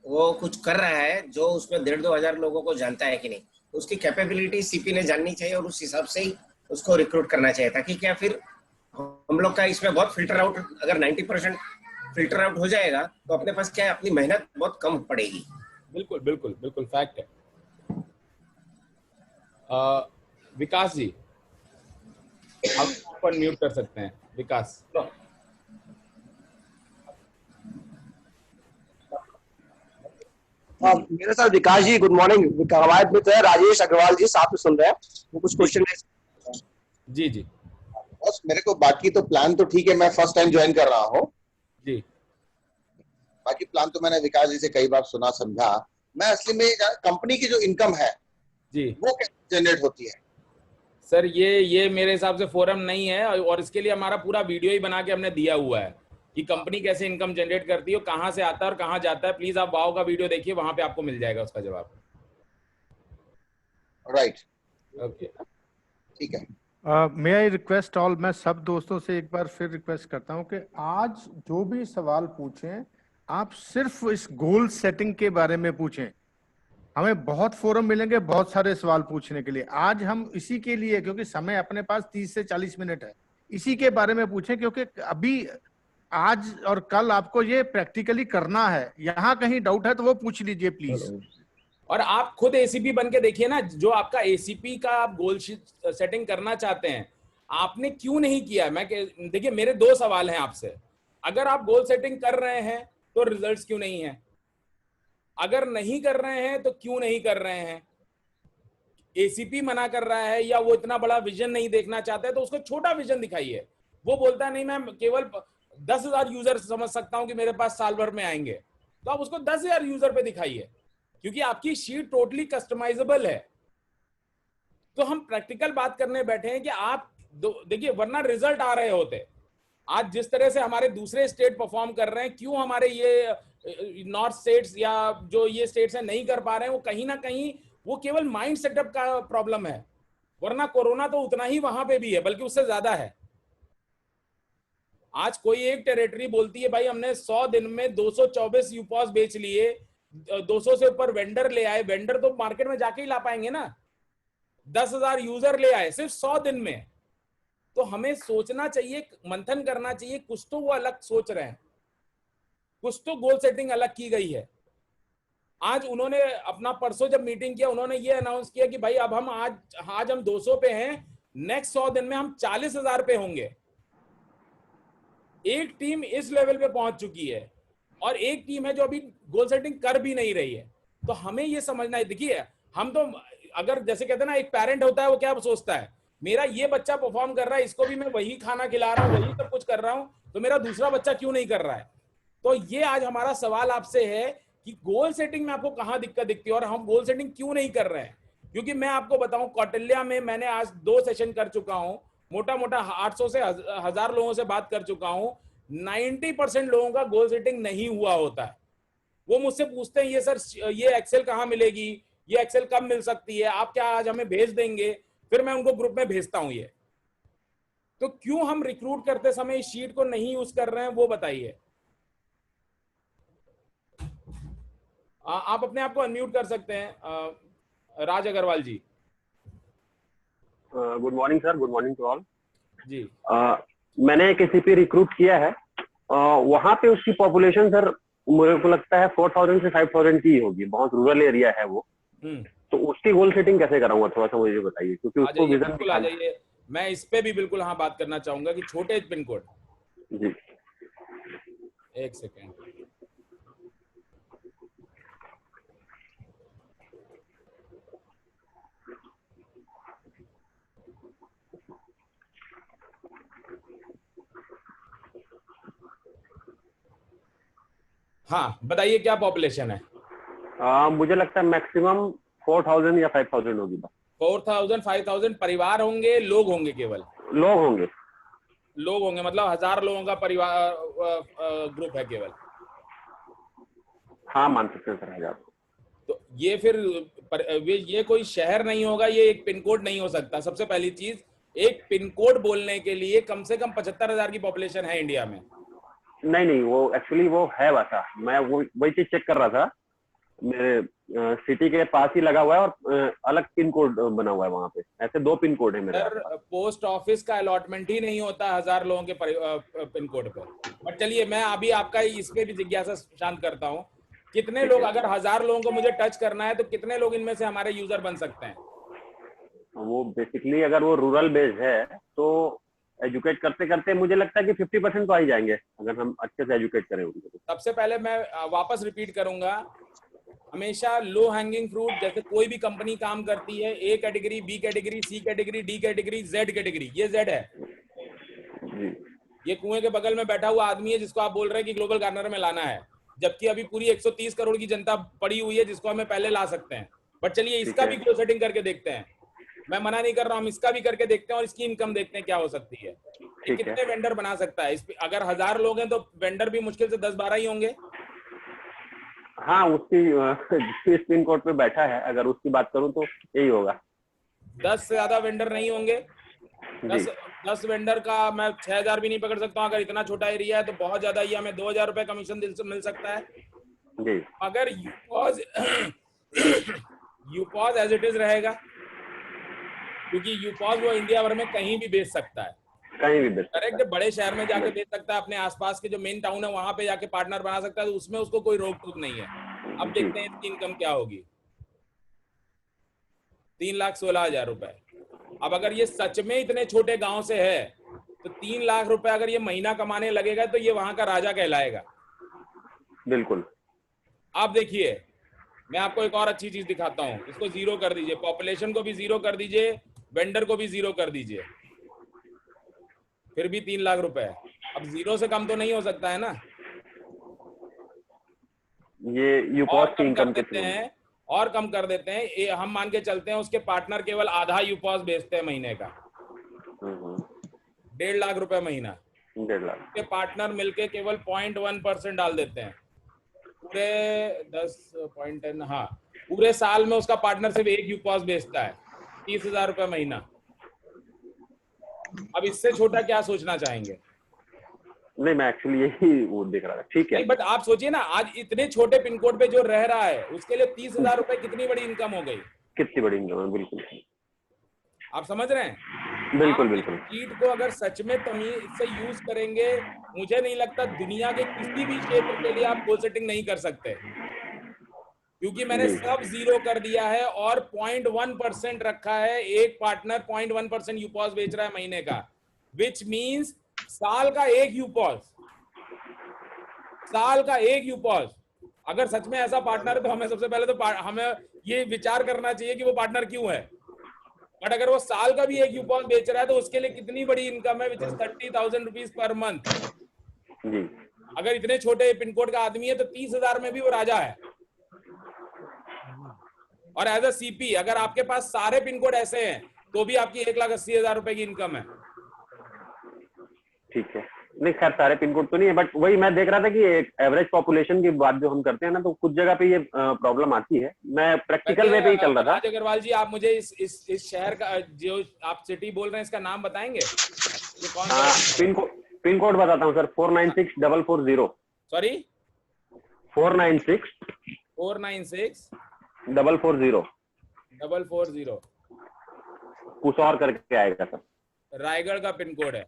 वो कुछ कर रहा है जो उसमें 1,500-2,000 लोगों को जानता है कि नहीं, उसकी कैपेबिलिटी सीपी ने जाननी चाहिए और उस हिसाब से ही उसको रिक्रूट करना चाहिए, ताकि क्या फिर हम लोग का इसमें बहुत फिल्टर आउट, अगर 90% फिल्टर आउट हो जाएगा तो अपने पास क्या है, अपनी मेहनत बहुत कम पड़ेगी।
बिल्कुल बिल्कुल बिल्कुल फैक्ट है। विकास जी, आप अनम्यूट कर सकते हैं। विकास।
मेरे साथ विकास जी, गुड मॉर्निंग। हमारे मित्र है राजेश अग्रवाल जी, साथ में सुन रहे हैं, वो कुछ क्वेश्चन है।
जी जी
बस मेरे को बाकी तो प्लान तो ठीक है, मैं फर्स्ट टाइम ज्वाइन कर रहा हूँ।
जी।
बाकी प्लान तो मैंने विकास जी से कई बार सुना समझा। मैं असली में कंपनी की जो इनकम है
जी
वो कैसे जनरेट होती है?
सर, ये मेरे हिसाब से फोरम नहीं है, और इसके लिए हमारा पूरा वीडियो ही बना के हमने दिया हुआ है कि कंपनी कैसे इनकम जनरेट करती है, कहाँ से आता है और कहाँ जाता है। प्लीज आप वाओ का वीडियो देखिए, वहां पे आपको मिल जाएगा उसका जवाब।
राइट,
ओके,
ठीक है।
मे आई रिक्वेस्ट ऑल, मैं सब दोस्तों से एक बार फिर रिक्वेस्ट करता हूं कि आज जो भी सवाल पूछें आप सिर्फ इस गोल सेटिंग के बारे में पूछें। हमें बहुत फोरम मिलेंगे बहुत सारे सवाल पूछने के लिए, आज हम इसी के लिए, क्योंकि समय अपने पास 30 से 40 मिनट है, इसी के बारे में पूछें, क्योंकि अभी आज और कल आपको ये प्रैक्टिकली करना है। यहाँ कहीं डाउट है तो वो पूछ लीजिए प्लीज।
और आप खुद एसीपी बन के देखिए ना, जो आपका एसीपी का आप गोल सेटिंग करना चाहते हैं, आपने क्यों नहीं किया। मैं देखिए, मेरे 2 सवाल हैं आपसे। अगर आप गोल सेटिंग कर रहे हैं तो रिजल्ट्स क्यों नहीं है? अगर नहीं कर रहे हैं तो क्यों नहीं कर रहे हैं? एसीपी मना कर रहा है या वो इतना बड़ा विजन नहीं देखना चाहता है, तो उसको छोटा विजन दिखाइए। वो बोलता है नहीं, मैं केवल 10,000 यूजर समझ सकता हूं कि मेरे पास साल भर में आएंगे, तो आप उसको 10,000 यूजर पे दिखाइए, क्योंकि आपकी शीट टोटली कस्टमाइजेबल है। तो हम प्रैक्टिकल बात करने बैठे हैं कि आप देखिए, वरना रिजल्ट आ रहे होते। आज जिस तरह से हमारे दूसरे स्टेट परफॉर्म कर रहे हैं, क्यों हमारे ये नॉर्थ स्टेट्स या जो ये स्टेट्स हैं नहीं कर पा रहे हैं, वो कहीं ना कहीं वो केवल माइंड सेटअप का प्रॉब्लम है। वरना कोरोना तो उतना ही वहां पे भी है, बल्कि उससे ज्यादा है। आज कोई एक टेरिटरी बोलती है भाई हमने 100 दिन में 224 यूपॉस बेच लिए, 200 से ऊपर वेंडर ले आए। वेंडर तो मार्केट में जाके ही ला पाएंगे ना। 10,000 यूजर ले आए सिर्फ 100 दिन में। तो हमें सोचना चाहिए, मंथन करना चाहिए, कुछ तो वो अलग सोच रहे हैं, कुछ तो गोल सेटिंग अलग की गई है। आज उन्होंने अपना परसों जब मीटिंग किया, उन्होंने ये अनाउंस किया कि भाई अब हम आज हम 200 पे हैं, नेक्स्ट 100 दिन में हम 40,000 पे होंगे। एक टीम इस लेवल पे पहुंच चुकी है और एक टीम है जो अभी गोल सेटिंग कर भी नहीं रही है। तो हमें ये समझना है, देखिए हम तो, अगर जैसे कहते हैं ना, एक पेरेंट होता है, वो क्या सोचता है, मेरा ये बच्चा परफॉर्म कर रहा है, इसको भी मैं वही खाना खिला रहा हूँ, वही सब कुछ कर रहा हूँ, तो मेरा दूसरा बच्चा क्यों नहीं कर रहा है। तो ये आज हमारा सवाल आपसे है कि गोल सेटिंग में आपको कहाँ दिक्कत दिखती है और हम गोल सेटिंग क्यों नहीं कर रहे हैं। क्योंकि मैं आपको बताऊं, कौटिल्या में मैंने आज 2 सेशन कर चुका हूं, मोटा मोटा 800 से 1000 लोगों से बात कर चुका हूं। 90% लोगों का गोल सेटिंग नहीं हुआ होता है। वो मुझसे पूछते हैं, ये सर ये एक्सेल कहाँ मिलेगी, ये एक्सेल कब मिल सकती है, आप क्या आज हमें भेज देंगे। फिर मैं उनको ग्रुप में भेजता हूं ये। तो क्यों हम रिक्रूट करते समय इस शीट को नहीं यूज कर रहे हैं, वो बताइए। आप अपने आप को अनम्यूट कर सकते हैं, Raj Agarwal ji.
Good morning sir, good morning to all
जी।
मैंने एक एसीपी रिक्रूट किया है, वहां पे उसकी पॉपुलेशन सर मुझे को लगता है 4,000 से 5,000 की होगी, बहुत रूरल एरिया है वो। तो उसकी गोल सेटिंग कैसे कराऊंगा, थोड़ा सा मुझे बताइए, क्योंकि उसको विजन
बिल्कुल आ जाइए। मैं इस पे भी बिल्कुल हाँ बात करना चाहूंगा कि छोटे पिन कोड।
जी,
एक सेकेंड। हाँ बताइए क्या पॉपुलेशन है?
मुझे लगता है मैक्सिमम 4000 या 5000 होगी बस।
4000 5000 परिवार होंगे, लोग होंगे? केवल
लोग होंगे।
लोग होंगे मतलब 1000 लोगों का परिवार ग्रुप है केवल?
हाँ मान सकते हैं सर 1000।
तो ये फिर ये कोई शहर नहीं होगा, ये एक पिन कोड नहीं हो सकता। सबसे पहली चीज, एक पिन कोड बोलने के लिए कम से कम 75,000 की पॉपुलेशन है इंडिया में।
नहीं, वो एक्चुअली वो है वैसा। मैं वही चीज चेक कर रहा था। मेरे सिटी के पास ही लगा हुआ है और अलग पिन कोड बना हुआ है वहां पे। ऐसे 2 पिन कोड है मेरे
सर पोस्ट ऑफिस का अलॉटमेंट ही नहीं होता 1000 लोगों के पिन कोड पे। बट चलिए मैं अभी आपका इस पे भी जिज्ञासा शांत करता हूँ। कितने लोग, अगर 1000 लोगों को मुझे टच करना है तो कितने लोग इनमें से हमारे यूजर बन सकते हैं?
वो बेसिकली अगर वो रूरल बेस्ड है तो एजुकेट करते करते मुझे लगता है कि 50% तो आ ही जाएंगे अगर हम अच्छे से एजुकेट करें उनको।
सबसे पहले मैं वापस रिपीट करूंगा, हमेशा लो हैंगिंग फ्रूट, जैसे कोई भी कंपनी काम करती है, A category, B category, C category, D category, Z category. ये जेड है
जी।
ये कुएं के बगल में बैठा हुआ आदमी है जिसको आप बोल रहे हैं कि ग्लोबल गार्डनर में लाना है, जबकि अभी पूरी 130 करोड़ की जनता पड़ी हुई है जिसको हमें पहले ला सकते हैं। बट चलिए इसका भी गोल सेटिंग करके देखते हैं। मैं मना नहीं कर रहा हूँ, हम इसका भी करके देखते हैं और इसकी इनकम देखते हैं क्या हो सकती है। कितने वेंडर बना सकता है? अगर 1000 लोग हैं तो वेंडर भी मुश्किल से 10-12 ही होंगे।
हाँ उसकी पिन कोड पे बैठा है, अगर उसकी बात करूं तो यही होगा।
10 से ज्यादा वेंडर नहीं होंगे। 10 वेंडर का मैं 6000 भी नहीं पकड़ सकता हूँ। अगर इतना छोटा एरिया है तो बहुत ज्यादा ही हमें 2000 रुपए कमीशन मिल सकता है
जी।
अगर यूपॉज एज इट इज रहेगा, क्योंकि यूपॉज वो इंडिया भर में कहीं भी बेच सकता है।
कहीं भी बेच सकता है।
करेक्ट, बड़े शहर में जाके बेच सकता है, अपने आसपास के जो मेन टाउन है वहां पे जाके पार्टनर बना सकता है, तो उसमें उसको कोई रोक टोक नहीं है। अब देखते हैं इसकी इनकम क्या होगी। 3,16,000 रुपए। अब अगर ये सच में इतने छोटे गांव से है तो 3 लाख रुपए अगर ये महीना कमाने लगेगा तो ये वहां का राजा कहलाएगा।
बिल्कुल।
अब देखिए मैं आपको एक और अच्छी चीज दिखाता हूं। इसको 0 कर दीजिए, पॉपुलेशन को भी 0 कर दीजिए, वेंडर को भी 0 कर दीजिए, फिर भी 3 लाख रुपए। अब 0 से कम तो नहीं हो सकता है ना।
ये यूपॉज की इनकम
देते हैं और कम कर देते हैं। हम मान के चलते हैं उसके पार्टनर केवल आधा यूपॉज बेचते हैं महीने का, 1.5 लाख रुपए महीना।
1.5 लाख
के पार्टनर मिलके केवल 0.1% डाल देते हैं पूरे 10.10। हाँ, पूरे साल में उसका पार्टनर सिर्फ 1 यूपॉज बेचता है, 30,000 रुपए महीना। अब इससे छोटा क्या सोचना चाहेंगे?
नहीं, मैं एक्चुअली यही वो देख रहा था। ठीक है,
बट आप सोचिए ना, आज इतने छोटे पिन कोड पे जो रह रहा है उसके लिए 30,000 रुपए कितनी बड़ी इनकम हो गई।
कितनी बड़ी इनकम है। बिल्कुल
आप समझ रहे हैं?
बिल्कुल बिल्कुल।
कीट को अगर सच में तमीज से यूज करेंगे, मुझे नहीं लगता दुनिया के किसी भी क्षेत्र के लिए आप गोल सेटिंग नहीं कर सकते, क्योंकि मैंने सब 0 कर दिया है और 0.1% रखा है। एक पार्टनर 0.1% यूपॉज बेच रहा है महीने का, विच मीन्स साल का 1 यूपॉज, साल का 1 यूपॉज। अगर सच में ऐसा पार्टनर है तो हमें सबसे पहले तो हमें ये विचार करना चाहिए कि वो पार्टनर क्यों है। बट अगर वो साल का भी 1 यूपॉज बेच रहा है तो उसके लिए कितनी बड़ी इनकम है, which is 30,000 rupees per month. अगर इतने छोटे पिन कोड का आदमी है तो 30,000 में भी वो राजा है। और एज अ सीपी अगर आपके पास सारे पिन कोड ऐसे हैं तो भी आपकी 1,80,000 रुपए की इनकम है।
ठीक है, नहीं खैर सारे पिन कोड तो नहीं है, बट वही मैं देख रहा था कि एक एवरेज पॉपुलेशन की बात जो हम करते हैं ना, तो कुछ जगह पे ये प्रॉब्लम आती है। मैं प्रैक्टिकल वे पे ही चल रहा था।
राज अग्रवाल जी, आप मुझे इस शहर का जो आप सिटी बोल रहे हैं इसका नाम बताएंगे?
पिन कोड बताता हूँ सर, 496-440।
सॉरी, 496-440
पुसौर करके आएगा सर।
रायगढ़ का पिन कोड है।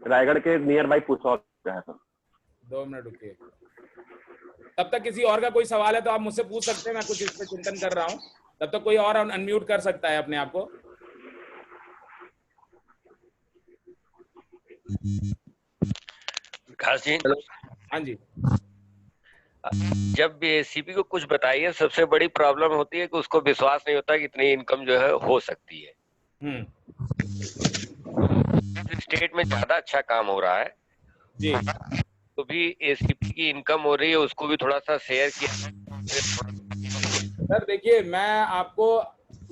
रायगढ़ के नियर बाई पुसौर है सर।
2 मिनट रुकिए। तब तक किसी और का कोई सवाल है तो आप मुझसे पूछ सकते हैं, मैं कुछ इस पे चिंतन कर रहा हूँ। तब तक कोई और अनम्यूट कर सकता है अपने आप को।
विकास जी,
हाँ जी।
जब सीपी को कुछ बताइए, सबसे बड़ी प्रॉब्लम होती है कि उसको विश्वास नहीं होता कि इतनी इनकम जो है हो सकती है। स्टेट में ज्यादा अच्छा काम हो रहा है
जी,
जो भी एसीपी की इनकम हो रही है उसको भी थोड़ा सा शेयर किया।
सर देखिए, मैं आपको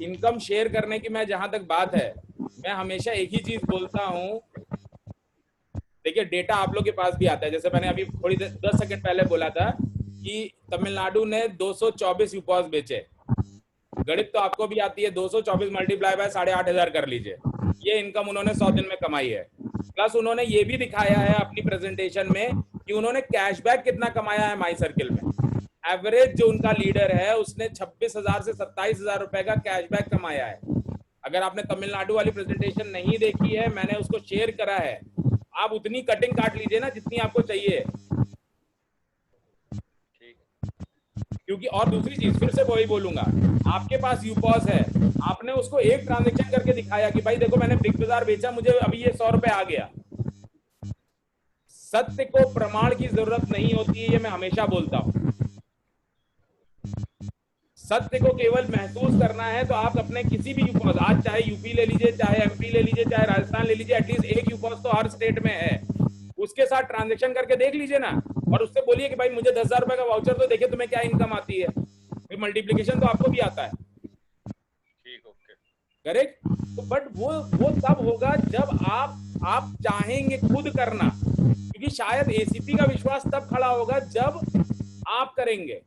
इनकम शेयर करने की, मैं जहां तक बात है, मैं हमेशा एक ही चीज बोलता हूं। देखिए, डेटा आप लोग के पास भी आता है, जैसे मैंने अभी थोड़ी 10 सेकंड पहले बोला था कि तमिलनाडु ने 224 यूपॉस बेचे। गणित तो आपको भी आती है, 224 मल्टीप्लाई बाय 8,500 कर लीजिए, ये इनकम उन्होंने 100 दिन में कमाई है। प्लस उन्होंने ये भी दिखाया है अपनी प्रेजेंटेशन में कि उन्होंने कैशबैक कितना कमाया है माई सर्किल में। एवरेज जो उनका लीडर है उसने 26,000 से 27,000 रुपए का कैशबैक कमाया है। अगर आपने तमिलनाडु वाली प्रेजेंटेशन नहीं देखी है, मैंने उसको शेयर करा है, आप उतनी कटिंग काट लीजिए ना जितनी आपको चाहिए। क्योंकि और दूसरी चीज फिर से वही बोलूंगा, आपके पास यूपॉस है, आपने उसको एक ट्रांजेक्शन करके दिखाया कि भाई देखो मैंने बिग बाजार बेचा, मुझे अभी ये 100 रुपए आ गया। सत्य को प्रमाण की जरूरत नहीं होती है, ये मैं हमेशा बोलता हूं। सत्य को केवल महसूस करना है तो आप अपने किसी भी यूपॉस, आज चाहे यूपी ले लीजिए, चाहे एमपी ले लीजिए, चाहे राजस्थान ले लीजिए, एटलीस्ट एक यूपॉस तो हर स्टेट में है, उसके साथ ट्रांजेक्शन करके देख लीजिए ना, और उससे बोलिए कि भाई मुझे 10,000 रुपए का वाउचर तो देखे, तुम्हें क्या इनकम आती है, फिर मल्टीप्लीकेशन तो आपको भी आता है।
ठीक, ओके,
करेक्ट। तो बट वो तब होगा जब आप चाहेंगे खुद करना, क्योंकि शायद एसीपी का विश्वास तब खड़ा होगा जब आप करेंगे।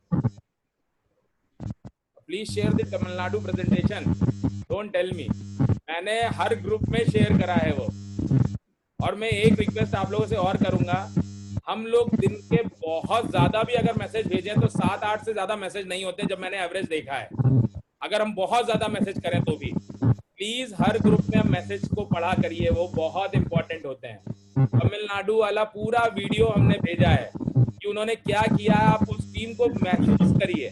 Please share the Tamil Nadu presentation, don't tell me. मैंने हर ग्रुप में शेयर करा है वो। और मैं एक रिक्वेस्ट आप लोगों से और करूंगा, हम लोग दिन के बहुत ज्यादा भी अगर मैसेज भेजें तो 7-8 से ज्यादा मैसेज नहीं होते, जब मैंने एवरेज देखा है। अगर हम बहुत ज्यादा मैसेज करें तो भी प्लीज हर ग्रुप में हम मैसेज को पढ़ा करिए, वो बहुत इंपॉर्टेंट होते हैं। तमिलनाडु वाला पूरा वीडियो हमने भेजा है कि उन्होंने क्या किया है, आप उस टीम को महसूस करिए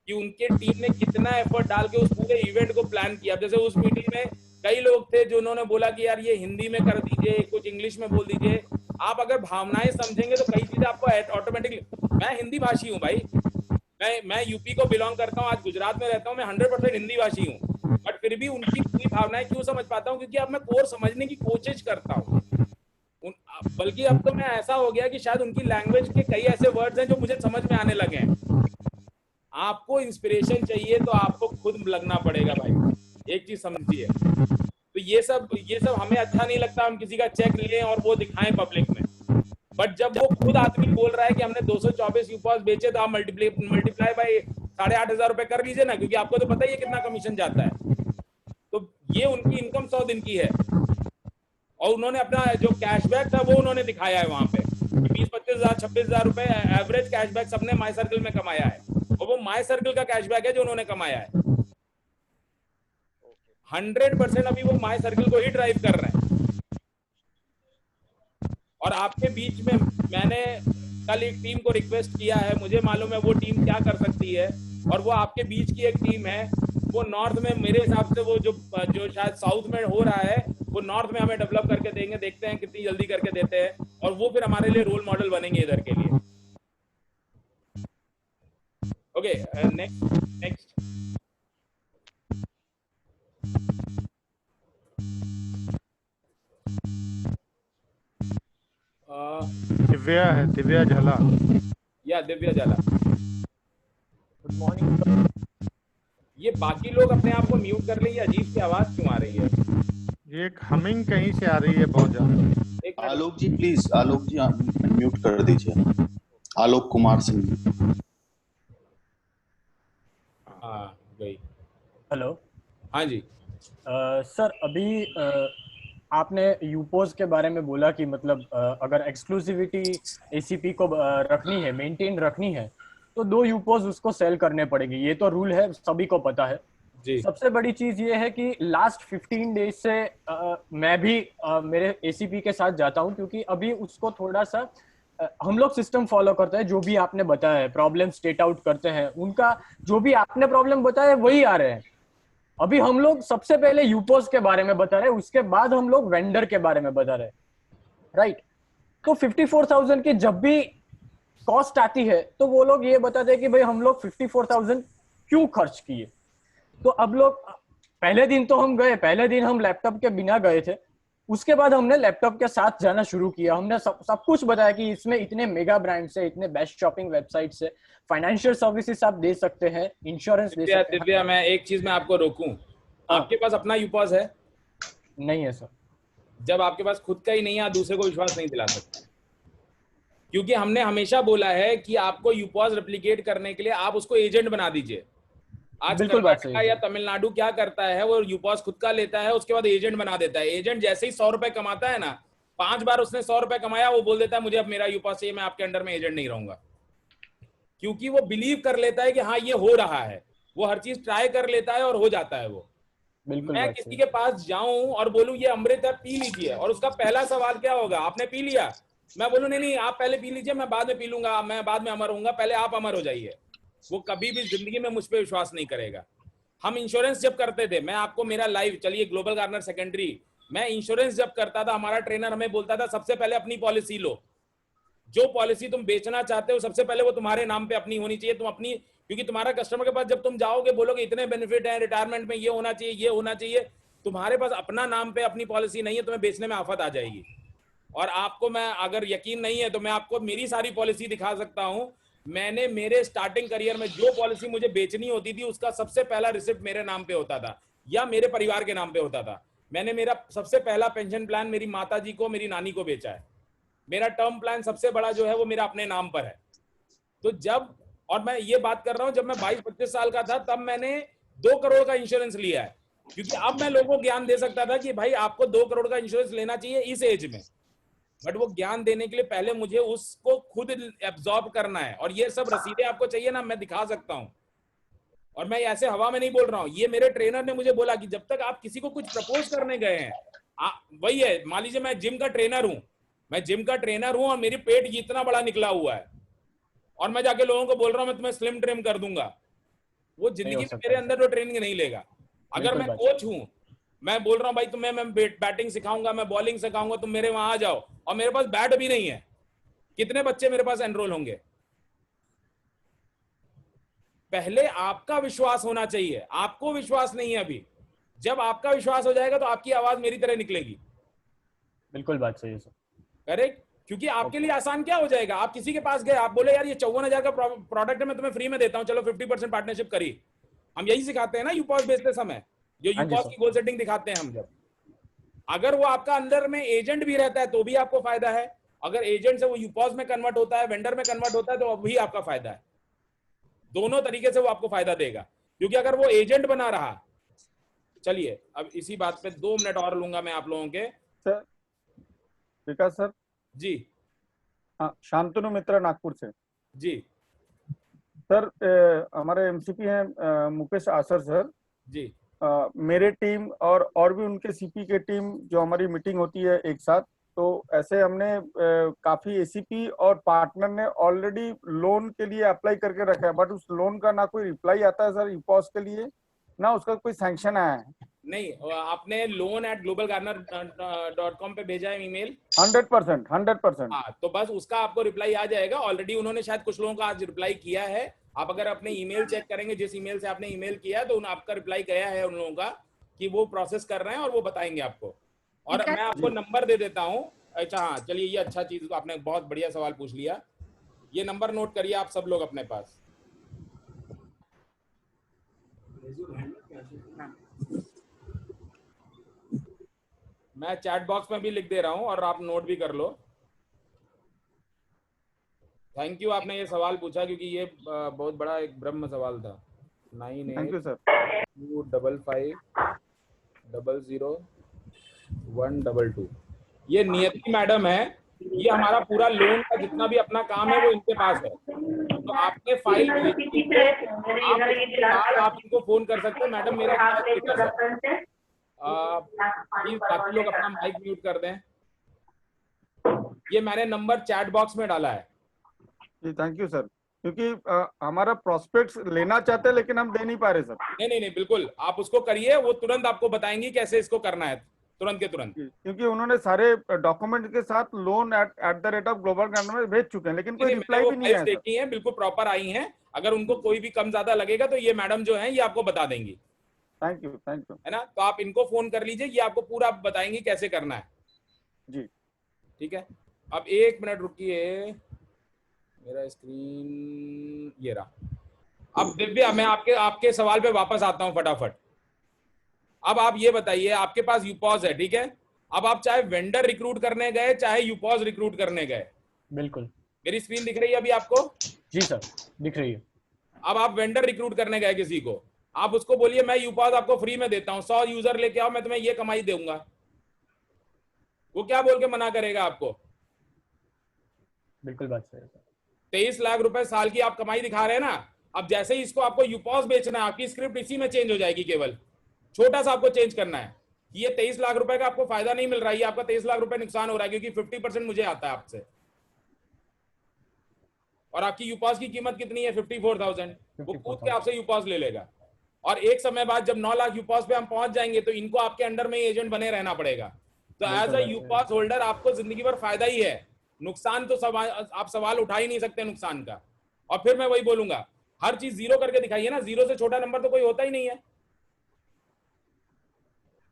कि उनके टीम ने कितना एफर्ट डाल के उस पूरे इवेंट को प्लान किया। जैसे उस मीटिंग में कई लोग थे जो उन्होंने बोला कि यार ये हिंदी में कर दीजिए, कुछ इंग्लिश में बोल दीजिए। आप अगर भावनाएं समझेंगे तो कई चीजें आपको ऑटोमेटिकली, मैं हिंदी भाषी हूँ भाई, मैं यूपी को बिलोंग करता हूँ, आज गुजरात में रहता हूँ, मैं 100% हिंदी भाषी हूँ, बट फिर भी उनकी पूरी भावनाएं क्यों समझ पाता हूँ, क्योंकि अब मैं कोर समझने की कोशिश करता हूँ। बल्कि अब तो मैं ऐसा हो गया कि शायद उनकी लैंग्वेज के कई ऐसे वर्ड्स हैं जो मुझे समझ में आने लगे हैं। आपको इंस्पिरेशन चाहिए तो आपको खुद लगना पड़ेगा भाई, एक चीज समझिए। तो ये सब हमें अच्छा नहीं लगता, हम किसी का चेक लें और वो दिखाएं पब्लिक में, बट जब वो खुद आदमी बोल रहा है कि हमने 224 यूपॉस बेचे, तो आप मल्टीप्लाई बाय 8,500 रुपए कर लीजिए ना, क्योंकि आपको तो पता ही है कितना कमीशन जाता है। तो ये उनकी इनकम 100 दिन की है, और उन्होंने अपना जो कैशबैक था वो उन्होंने दिखाया है वहां पे, 20-25,000 26,000 रुपए एवरेज कैशबैक सबने माई सर्किल में कमाया है, और वो माई सर्किल का कैशबैक है जो उन्होंने कमाया है। 100% अभी वो माई सर्किल को ही ड्राइव कर रहे हैं। और आपके बीच में मैंने कल एक टीम को रिक्वेस्ट किया है, मुझे मालूम है वो टीम क्या कर सकती है, और वो आपके बीच की एक टीम है, वो नॉर्थ में मेरे हिसाब से वो जो शायद साउथ में हो रहा है वो नॉर्थ में हमें डेवलप करके देंगे, देखते हैं कितनी जल्दी करके देते हैं, और वो फिर हमारे लिए रोल मॉडल बनेंगे इधर के लिए। ओके, नेक्स्ट
दिव्या है, दिव्या झाला।
या दिव्या झाला।
Good morning.
ये बाकी लोग अपने आप को म्यूट कर ले, ये अजीब सी आवाज क्यों आ रही है?
ये एक हमिंग कहीं से आ रही है बहुत ज्यादा।
आलोक जी प्लीज, आलोक जी म्यूट कर दीजिए, आलोक कुमार सिंह जी।
हाँ गई।
हेलो।
हाँ जी।
सर अभी आपने यूपोज के बारे में बोला कि मतलब अगर एक्सक्लूसिविटी एसीपी को रखनी है, मेंटेन रखनी है, तो 2 यूपोज उसको सेल करने पड़ेंगे। ये तो रूल है, सभी को पता है जी। सबसे बड़ी चीज ये है कि लास्ट 15 डेज से मैं भी मेरे एसीपी के साथ जाता हूं, क्योंकि अभी उसको थोड़ा सा हम लोग सिस्टम फॉलो करते हैं। जो भी आपने बताया है, प्रॉब्लम स्टेट आउट करते हैं, उनका जो भी आपने प्रॉब्लम बताया वही आ रहे हैं। अभी हम लोग सबसे पहले यूपोज के बारे में बता रहे हैं, उसके बाद हम लोग वेंडर के बारे में बता रहे हैं, राइट। तो 54,000 की जब भी कॉस्ट आती है तो वो लोग ये बताते हैं कि भाई हम लोग 54,000 क्यों खर्च किए। तो अब लोग पहले दिन तो हम गए, पहले दिन हम लैपटॉप के बिना गए थे, उसके बाद हमने लैपटॉप के साथ जाना शुरू किया। हमने सब कुछ बताया कि इसमें इतने मेगा ब्रांड्स है, इतने बेस्ट शॉपिंग वेबसाइट्स है, फाइनेंशियल सर्विसेज आप दे सकते हैं, इंश्योरेंस दे सकते हैं।
दिव्या, मैं एक चीज में आपको रोकूं, आपके पास अपना यूपॉस है?
नहीं है सर।
जब आपके पास खुद का ही नहीं है, आप दूसरे को विश्वास नहीं दिला सकते, क्योंकि हमने हमेशा बोला है कि आपको यूपॉस रेप्लिकेट करने के लिए आप उसको एजेंट बना दीजिए। आज कर्नाटका या तमिलनाडु क्या करता है, वो यूपॉस खुद का लेता है, उसके बाद एजेंट बना देता है। एजेंट जैसे ही 100 रुपए कमाता है ना, 5 बार उसने 100 रुपए कमाया, वो बोल देता है मुझे अब मेरा यूपॉस चाहिए, मैं आपके अंडर में एजेंट नहीं रहूंगा। क्योंकि वो बिलीव कर लेता है कि हाँ ये हो रहा है, वो हर चीज ट्राई कर लेता है और हो जाता है वो। मैं किसी के पास जाऊं और बोलूं ये अमृत है, पी लीजिए, और उसका पहला सवाल क्या होगा, आपने पी लिया? मैं बोलूं नहीं आप पहले पी लीजिए, मैं बाद में पी लूंगा, मैं बाद में अमर होऊंगा, पहले आप अमर हो जाइए। वो कभी भी जिंदगी में मुझ पर विश्वास नहीं करेगा। हम इंश्योरेंस जब करते थे, मैं आपको मेरा लाइव, चलिए ग्लोबल गार्डनर सेकेंडरी, मैं इंश्योरेंस जब करता था, हमारा ट्रेनर हमें बोलता था सबसे पहले अपनी पॉलिसी लो। जो पॉलिसी तुम बेचना चाहते हो सबसे पहले वो तुम्हारे नाम पे अपनी होनी चाहिए। तुम अपनी, क्योंकि तुम्हारा कस्टमर के पास जब तुम जाओगे बोलोगे इतने बेनिफिट है, रिटायरमेंट में ये होना चाहिए, ये होना चाहिए, तुम्हारे पास अपना नाम पे अपनी पॉलिसी नहीं है, तुम्हें बेचने में आफत आ जाएगी। और आपको मैं, अगर यकीन नहीं है तो मैं आपको मेरी सारी पॉलिसी दिखा सकता हूं। मैंने मेरे स्टार्टिंग करियर में जो पॉलिसी मुझे बेचनी होती थी उसका सबसे पहला रिसिप्ट मेरे नाम पे होता था या मेरे परिवार के नाम पे होता था। मैंने मेरा सबसे पहला पेंशन प्लान मेरी माता जी को, मेरी नानी को बेचा है। मेरा टर्म प्लान सबसे बड़ा जो है वो मेरा अपने नाम पर है। तो जब, और मैं ये बात कर रहा हूं, जब मैं 22-25 साल का था तब मैंने 2 करोड़ का इंश्योरेंस लिया है, क्योंकि अब मैं लोगों को ज्ञान दे सकता था कि भाई आपको 2 करोड़ का इंश्योरेंस लेना चाहिए इस एज में। बट वो ज्ञान देने के लिए पहले मुझे उसको खुद एब्जॉर्ब करना है। और ये सब रसीदें आपको चाहिए ना, मैं दिखा सकता हूं। और मैं ऐसे हवा में नहीं बोल रहा हूं, ये मेरे ट्रेनर ने मुझे बोला कि जब तक आप किसी को कुछ प्रपोज करने गए हैं, वही है, मान लीजिए मैं जिम का ट्रेनर हूं, मैं जिम का ट्रेनर हूं और मेरी पेट इतना बड़ा निकला हुआ है और मैं जाके लोगों को बोल रहा हूं मैं तुम्हें स्लिम ट्रिम कर दूंगा, वो जिंदगी में मेरे अंदर वो ट्रेनिंग नहीं लेगा। अगर मैं कोच हूं, मैं बोल रहा हूं भाई तुम्हें मैं बैटिंग सिखाऊंगा, मैं बॉलिंग सिखाऊंगा, तुम मेरे वहां आ जाओ, और मेरे पास बैट भी नहीं है, कितने बच्चे मेरे पास एनरोल होंगे? पहले आपका विश्वास होना चाहिए। आपको विश्वास नहीं है अभी, जब आपका विश्वास हो जाएगा तो आपकी आवाज मेरी तरह निकलेगी।
बिल्कुल बात सही है सर।
करेक्ट, क्योंकि आपके लिए आसान क्या हो जाएगा, आप किसी के पास गए, आप बोले यार ये 54,000 का प्रोडक्ट है, मैं तुम्हें फ्री में देता हूं, चलो 50% पार्टनरशिप करी। हम यही सिखाते हैं ना यूपॉस बेचते समय, जो यूपॉस की गोल सेटिंग दिखाते हैं हम। जब अगर वो आपका अंदर में एजेंट भी रहता है तो भी आपको फायदा है, अगर एजेंट से वो यूपॉस में कन्वर्ट होता है, वेंडर में कन्वर्ट होता है, तो भी आपका फायदा है। दोनों तरीके से वो आपको फायदा देगा, क्योंकि अगर वो एजेंट बना रहा। चलिए अब इसी बात पे 2 मिनट और लूंगा मैं आप लोगों के।
सर विकास सर
जी,
हाँ, शांतनु मित्रा नागपुर से
जी।
सर हमारे एमसीपी हैं मुकेश आसर सर
जी।
मेरे टीम और भी उनके सीपी के टीम जो हमारी मीटिंग होती है एक साथ, तो ऐसे हमने काफी एसीपी और पार्टनर ने ऑलरेडी लोन के लिए अप्लाई करके रखा है, बट उस लोन का ना कोई रिप्लाई आता है सर यूपॉस के लिए, ना उसका कोई सैंक्शन आया है। नहीं,
आपने loan@globalgardener.com पे भेजा है ईमेल?
100%।
हाँ, तो बस उसका आपको रिप्लाई आ जाएगा। ऑलरेडी उन्होंने शायद कुछ लोगों का आज रिप्लाई किया है। आप अगर अपने ईमेल चेक करेंगे, जिस ईमेल से आपने ईमेल किया, तो आपका रिप्लाई गया है उन लोगों का कि वो प्रोसेस कर रहे हैं और वो बताएंगे आपको। और मैं आपको नंबर दे देता हूँ। अच्छा हाँ, चलिए, ये अच्छा चीज आपने बहुत बढ़िया सवाल पूछ लिया। ये नंबर नोट करिए आप सब लोग अपने पास। मैं चैट बॉक्स में भी लिख दे रहा हूं और आप नोट भी कर लो। थैंक यू, आपने ये सवाल पूछा, क्योंकि ये बहुत बड़ा एक ब्रह्म सवाल था। 9825500122। ये नियति मैडम है, ये हमारा पूरा लोन का जितना भी अपना काम है वो इनके पास है। तो आपने फाइल आप इनको फोन कर सकते हैं। मैडम मेरा बाकी लोग अपना माइक म्यूट कर दें। ये मैंने नंबर चैट बॉक्स में डाला है।
जी थैंक यू सर, क्योंकि हमारा प्रोस्पेक्ट्स लेना चाहते हैं लेकिन हम दे नहीं पा रहे सर।
नहीं, बिल्कुल आप उसको करिए, वो तुरंत आपको बताएंगी कैसे इसको करना है, तुरंत के तुरंत।
क्योंकि उन्होंने सारे डॉक्यूमेंट के साथ लोन @ग्लोबल में भेज चुके हैं, लेकिन कोई रिप्लाई भी नहीं है।
देखी है, बिल्कुल प्रॉपर आई हैं। अगर उनको कोई भी कम ज्यादा लगेगा तो ये मैडम जो है ये आपको बता देंगी।
थैंक यू
है ना। तो आप इनको फोन कर लीजिए, ये आपको पूरा बताएंगे कैसे करना है।
जी
ठीक है। अब 1 मिनट रुकिए, मेरा स्क्रीन ये रहा। अब दिव्या, मैं आपके आपके सवाल पे वापस आता हूं फटाफट। अब आप ये बताइए, आपके पास यूपॉज है, ठीक है। अब आप चाहे वेंडर रिक्रूट करने गए, चाहे यूपॉज रिक्रूट करने गए,
बिल्कुल।
मेरी स्क्रीन दिख रही है अभी आपको?
जी सर, दिख रही है।
अब आप वेंडर रिक्रूट करने गए किसी को, आप उसको बोलिए मैं यूपॉज आपको फ्री में देता हूं, 100 यूजर लेके आओ, मैं तुम्हें ये कमाई दूंगा। वो क्या बोल के मना करेगा आपको?
बिल्कुल बात सही है सर।
23 लाख रुपए साल की आप कमाई दिखा रहे हैं ना। अब जैसे ही इसको आपको यूपॉज बेचना है, आपकी स्क्रिप्ट इसी में चेंज हो जाएगी। केवल छोटा सा आपको चेंज करना है। ये 23 लाख रुपए का आपको फायदा नहीं मिल रहा है, आपका 23 लाख रुपए नुकसान हो रहा है, क्योंकि 50% मुझे आता है आपसे। और आपकी यूपॉज की कीमत कितनी है? 54,000। वो कूद के आपसे यूपॉज ले लेगा। और एक समय बाद जब 9 लाख यूपॉज पे हम पहुंच जाएंगे, तो इनको आपके अंडर में एजेंट बने रहना पड़ेगा। तो एज अ यूपॉज होल्डर आपको जिंदगी भर फायदा ही है, नुकसान तो आप सवाल उठा ही नहीं सकते नुकसान का। और फिर मैं वही बोलूंगा, हर चीज जीरो करके दिखाइए ना। जीरो से छोटा नंबर तो कोई होता ही नहीं है,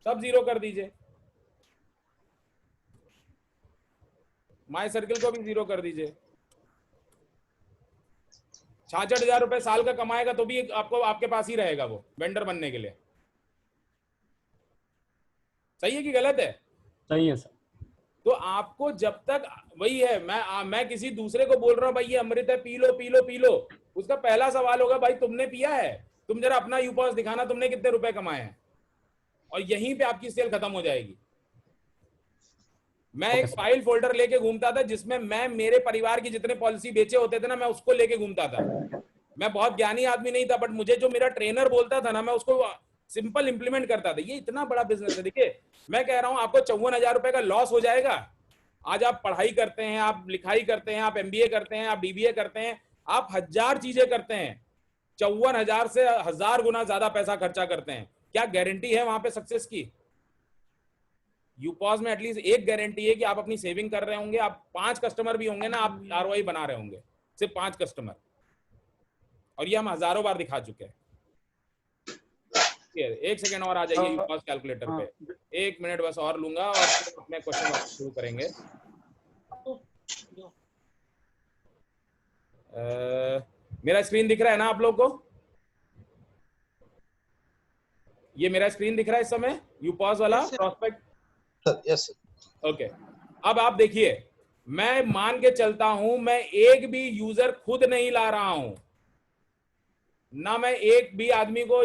सब जीरो कर दीजिए। माई सर्किल को भी जीरो कर दीजिए। 66,000 रुपए साल का कमाएगा तो भी आपको आपके पास ही रहेगा वो वेंडर बनने के लिए। सही है कि गलत है?
सही है सर।
तो आपको जब तक वही है, मैं किसी दूसरे को बोल रहा हूं भाई ये अमृत है, P low P low P low, उसका पहला सवाल होगा भाई तुमने पिया है? तुम जरा अपना यूपॉज दिखाना, तुमने कितने रुपए कमाए हैं। और यहीं पे आपकी सेल खत्म हो जाएगी। मैं एक फाइल फोल्डर लेके घूमता था जिसमें मैं मेरे परिवार की जितने पॉलिसी बेचे होते थे ना, मैं उसको लेके घूमता था। मैं बहुत ज्ञानी आदमी नहीं था, बट मुझे जो मेरा ट्रेनर बोलता था ना, मैं उसको सिंपल इंप्लीमेंट करता था। ये इतना बड़ा बिजनेस है। देखिए मैं कह रहा हूं आपको 54,000 रुपए का लॉस हो जाएगा। आज आप पढ़ाई करते हैं, आप लिखाई करते हैं, आप MBA करते हैं, आप DBA करते हैं, आप 1000 चीजें करते हैं, 54,000 से 1000 गुना ज्यादा पैसा खर्चा करते हैं। क्या गारंटी है वहां पे सक्सेस की? यूपॉज में एटलीस्ट एक गारंटी है कि आप अपनी सेविंग कर रहे होंगे, आप 5 कस्टमर भी होंगे ना, आप ROI बना रहे होंगे, सिर्फ 5 कस्टमर। और ये हम हजारों बार दिखा चुके हैं। 1 सेकेंड और आ जाइए यूपॉज कैलकुलेटर पे। 1 मिनट बस और लूंगा और फिर अपने क्वेश्चन शुरू करेंगे। मेरा स्क्रीन दिख रहा है ना आप लोग को? ये मेरा स्क्रीन दिख रहा है इस समय, यूपॉज वाला प्रोस्पेक्ट?
Yes
okay. अब आप देखिए, मैं मान के चलता हूं मैं एक भी यूजर खुद नहीं ला रहा हूं ना, मैं एक भी आदमी को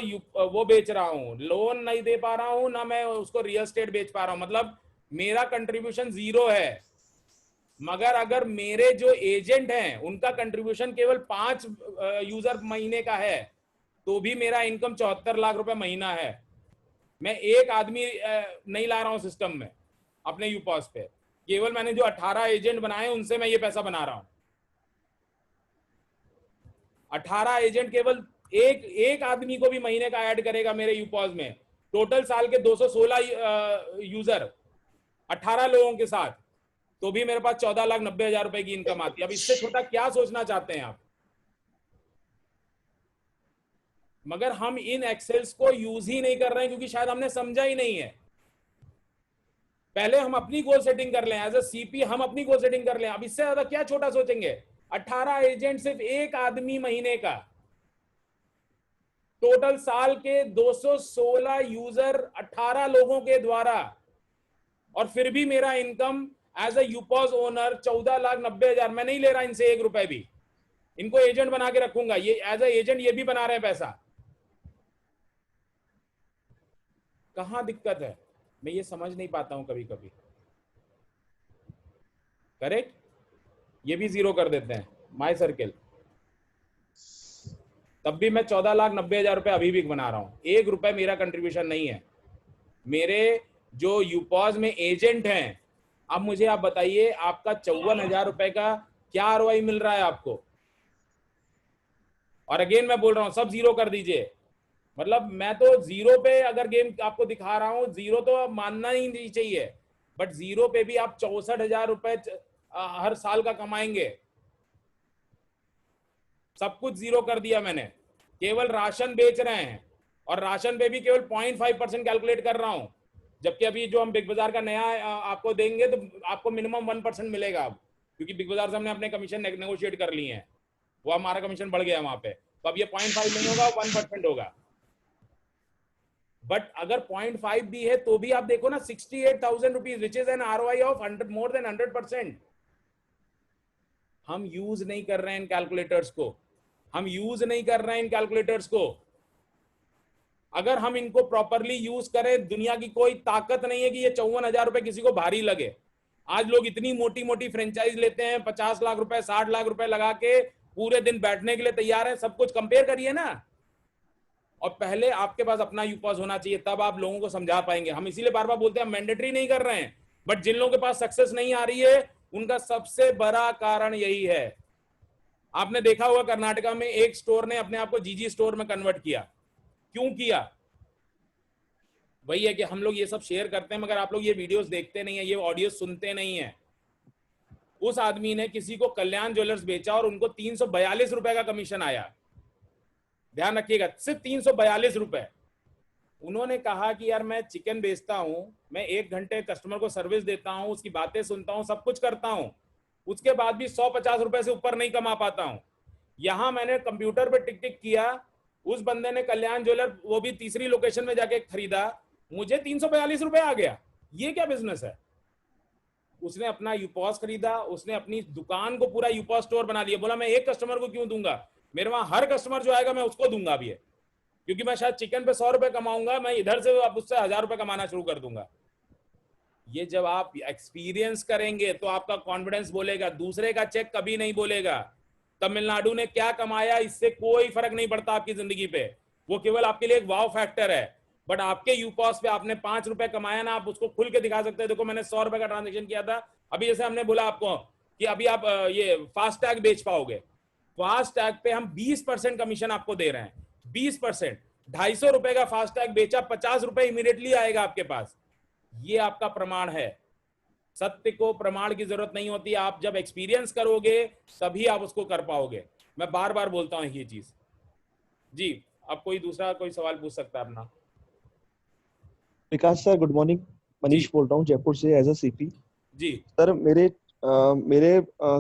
वो बेच रहा हूं, लोन नहीं दे पा रहा हूं ना, मैं उसको रियल एस्टेट बेच पा रहा हूं। मतलब मेरा कंट्रीब्यूशन 0 है। मगर अगर मेरे जो एजेंट हैं उनका कंट्रीब्यूशन केवल 5 यूजर महीने का है, तो भी मेरा इनकम 74 लाख रुपए महीना है। मैं एक आदमी नहीं ला रहा हूं सिस्टम में अपने यूपॉज पे, केवल मैंने जो 18 एजेंट बनाए उनसे मैं ये पैसा बना रहा हूं। 18 एजेंट केवल एक आदमी को भी महीने का ऐड करेगा मेरे यूपॉज में, टोटल साल के 216 यूजर 18 लोगों के साथ, तो भी मेरे पास 14,90,000 रुपए की इनकम आती है। अब इससे छोटा क्या सोचना चाहते हैं आप? मगर हम इन एक्सेल्स को यूज ही नहीं कर रहे हैं क्योंकि शायद हमने समझा ही नहीं है। पहले हम अपनी गोल सेटिंग कर लें, एज अ CP हम अपनी गोल सेटिंग कर लें। अब इससे ज्यादा क्या छोटा सोचेंगे? 18 एजेंट, सिर्फ एक आदमी महीने का, टोटल साल के 216 यूजर 18 लोगों के द्वारा, और फिर भी मेरा इनकम एज अ यूपॉज ओनर 14,90,000। मैं नहीं ले रहा इनसे 1 रुपए भी, इनको एजेंट बना के रखूंगा, ये एज अ एजेंट ये भी बना रहे हैं पैसा। कहां दिक्कत है? मैं ये समझ नहीं पाता हूं कभी कभी। करेक्ट, ये भी 0 कर देते हैं माई सर्किल, तब भी मैं 14,90,000 रुपए अभी भी बना रहा हूं। 1 रुपए मेरा कंट्रीब्यूशन नहीं है। मेरे जो यूपॉज में एजेंट हैं, अब मुझे आप बताइए आपका 54,000 रुपए का क्या ROI मिल रहा है आपको? और अगेन मैं बोल रहा हूं सब 0 कर दीजिए। मतलब मैं तो 0 पे अगर गेम आपको दिखा रहा हूं, 0 तो मानना ही नहीं चाहिए, बट 0 पे भी आप 64,000 रुपए हर साल का कमाएंगे। सब कुछ 0 कर दिया मैंने, केवल राशन बेच रहे हैं, और राशन पे भी केवल 0.5% कैलकुलेट कर रहा हूं। जबकि अभी जो हम बिग बाजार का नया आपको देंगे तो आपको मिनिमम 1% मिलेगा अब, क्योंकि बिग बाजार से हमने अपने कमीशन नेगोशिएट कर लिए हैं, वो हमारा कमीशन बढ़ गया वहां पे। तो अब ये 0.5 नहीं होगा, 1% होगा। बट अगर 0.5 भी है तो भी आप देखो ना, 68,000 rupees, which is an ROI of more than 100%। हम यूज नहीं कर रहे हैं इन कैलकुलेटर्स को, हम यूज नहीं कर रहे हैं इन कैलकुलेटर्स को। अगर हम इनको प्रॉपरली यूज करें, दुनिया की कोई ताकत नहीं है कि ये 54,000 रुपए किसी को भारी लगे। आज लोग इतनी मोटी मोटी फ्रेंचाइज लेते हैं, 50 लाख रुपए 60 लाख रुपए लगा के पूरे दिन बैठने के लिए तैयार है। सब कुछ कंपेयर करिए ना। और पहले आपके पास अपना यूपॉस होना चाहिए, तब आप लोगों को समझा पाएंगे। हम इसीलिए बार बार बोलते हैं, हम मैंडेटरी नहीं कर रहे हैं, बट जिन लोगों के पास सक्सेस नहीं आ रही है उनका सबसे बड़ा कारण यही है। आपने देखा होगा कर्नाटका में एक स्टोर ने अपने आप को जीजी स्टोर में कन्वर्ट किया। क्यों किया? वही है कि हम लोग ये सब शेयर करते हैं, मगर आप लोग ये वीडियोस देखते नहीं है, ये ऑडियो सुनते नहीं है। उस आदमी ने किसी को कल्याण ज्वेलर्स बेचा और उनको 342 रुपए का कमीशन आया। ध्यान रखिएगा, सिर्फ 342 रुपए। उन्होंने कहा कि यार मैं चिकन बेचता हूं, मैं 1 घंटे कस्टमर को सर्विस देता हूं, उसकी बातें सुनता हूं, सब कुछ करता हूं, उसके बाद भी 150 रुपए से ऊपर नहीं कमा पाता हूं। यहां मैंने कंप्यूटर पे टिक टिक किया, उस बंदे ने कल्याण ज्वेलर वो भी तीसरी लोकेशन में जाके खरीदा, मुझे 342 रुपए आ गया। ये क्या बिजनेस है? उसने अपना यूपॉस खरीदा, उसने अपनी दुकान को पूरा यूपॉस स्टोर बना दिया। बोला मैं एक कस्टमर को क्यों दूंगा, मेरे वहां हर कस्टमर जो आएगा मैं उसको दूंगा भी है, क्योंकि मैं शायद चिकन पे 100 रुपए कमाऊंगा, मैं इधर से अब उससे 1000 रुपए कमाना शुरू कर दूंगा। ये जब आप एक्सपीरियंस करेंगे तो आपका कॉन्फिडेंस बोलेगा, दूसरे का चेक कभी नहीं बोलेगा। तमिलनाडु ने क्या कमाया इससे कोई फर्क नहीं पड़ता आपकी जिंदगी पे, वो केवल आपके लिए एक वाव फैक्टर है। बट आपके यूपॉस पे आपने 5 रुपए कमाया ना, आप उसको खुल के दिखा सकते हैं, देखो मैंने 100 रुपए का ट्रांजेक्शन किया था। अभी जैसे हमने बोला आपको कि अभी आप ये फास्टैग बेच पाओगे, फास्टैग पे हम 20% कमीशन आपको दे रहे हैं, 20%। 250 रुपए का फास्टैग बेचा, 50 रुपए इमीडिएटली आएगा आपके पास। ये आपका प्रमाण है। सत्य को प्रमाण की जरूरत नहीं होती, आप जब एक्सपीरियंस करोगे तभी आप उसको कर पाओगे। मैं बार बार बोलता हूं ये चीज। जी, अब कोई दूसरा कोई सवाल पूछ सकता है अपना?
Vikas sir, good morning. Manish बोल रहा हूँ जयपुर से, एज अ सीपी।
जी
सर, मेरे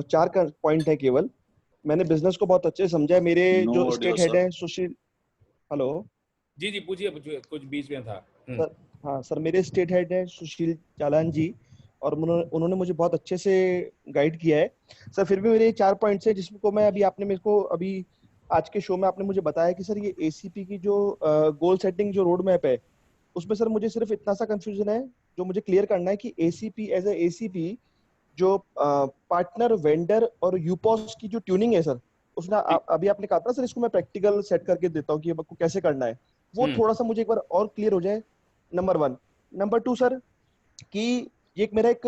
4 पॉइंट है केवल। मैंने बिजनेस को बहुत अच्छे से समझा है। मेरे जो स्टेट हेड है सुशील, हेलो
जी जी पूछिए, कुछ बीच में था
सर। हाँ सर, मेरे स्टेट हेड है सुशील चालान जी, और उन्होंने मुझे बहुत अच्छे से गाइड किया है सर। फिर भी मेरे 4 पॉइंट्स है जिसको मैं आपने मेरे को अभी आज के शो में आपने मुझे बताया कि सर ये एसीपी की जो गोल सेटिंग जो रोड मैप है, उसमें सर मुझे सिर्फ इतना सा कंफ्यूजन है जो मुझे क्लियर करना है कि एसीपी एज ए एसीपी जो पार्टनर वेंडर और यूपॉस की जो ट्यूनिंग है सर, उसने अभी आपने कहा था सर इसको मैं प्रैक्टिकल सेट करके देता हूँ कि आपको कैसे करना है, वो थोड़ा सा मुझे एक बार और क्लियर हो जाए, नंबर 1। नंबर 2 सर, कि ये मेरा एक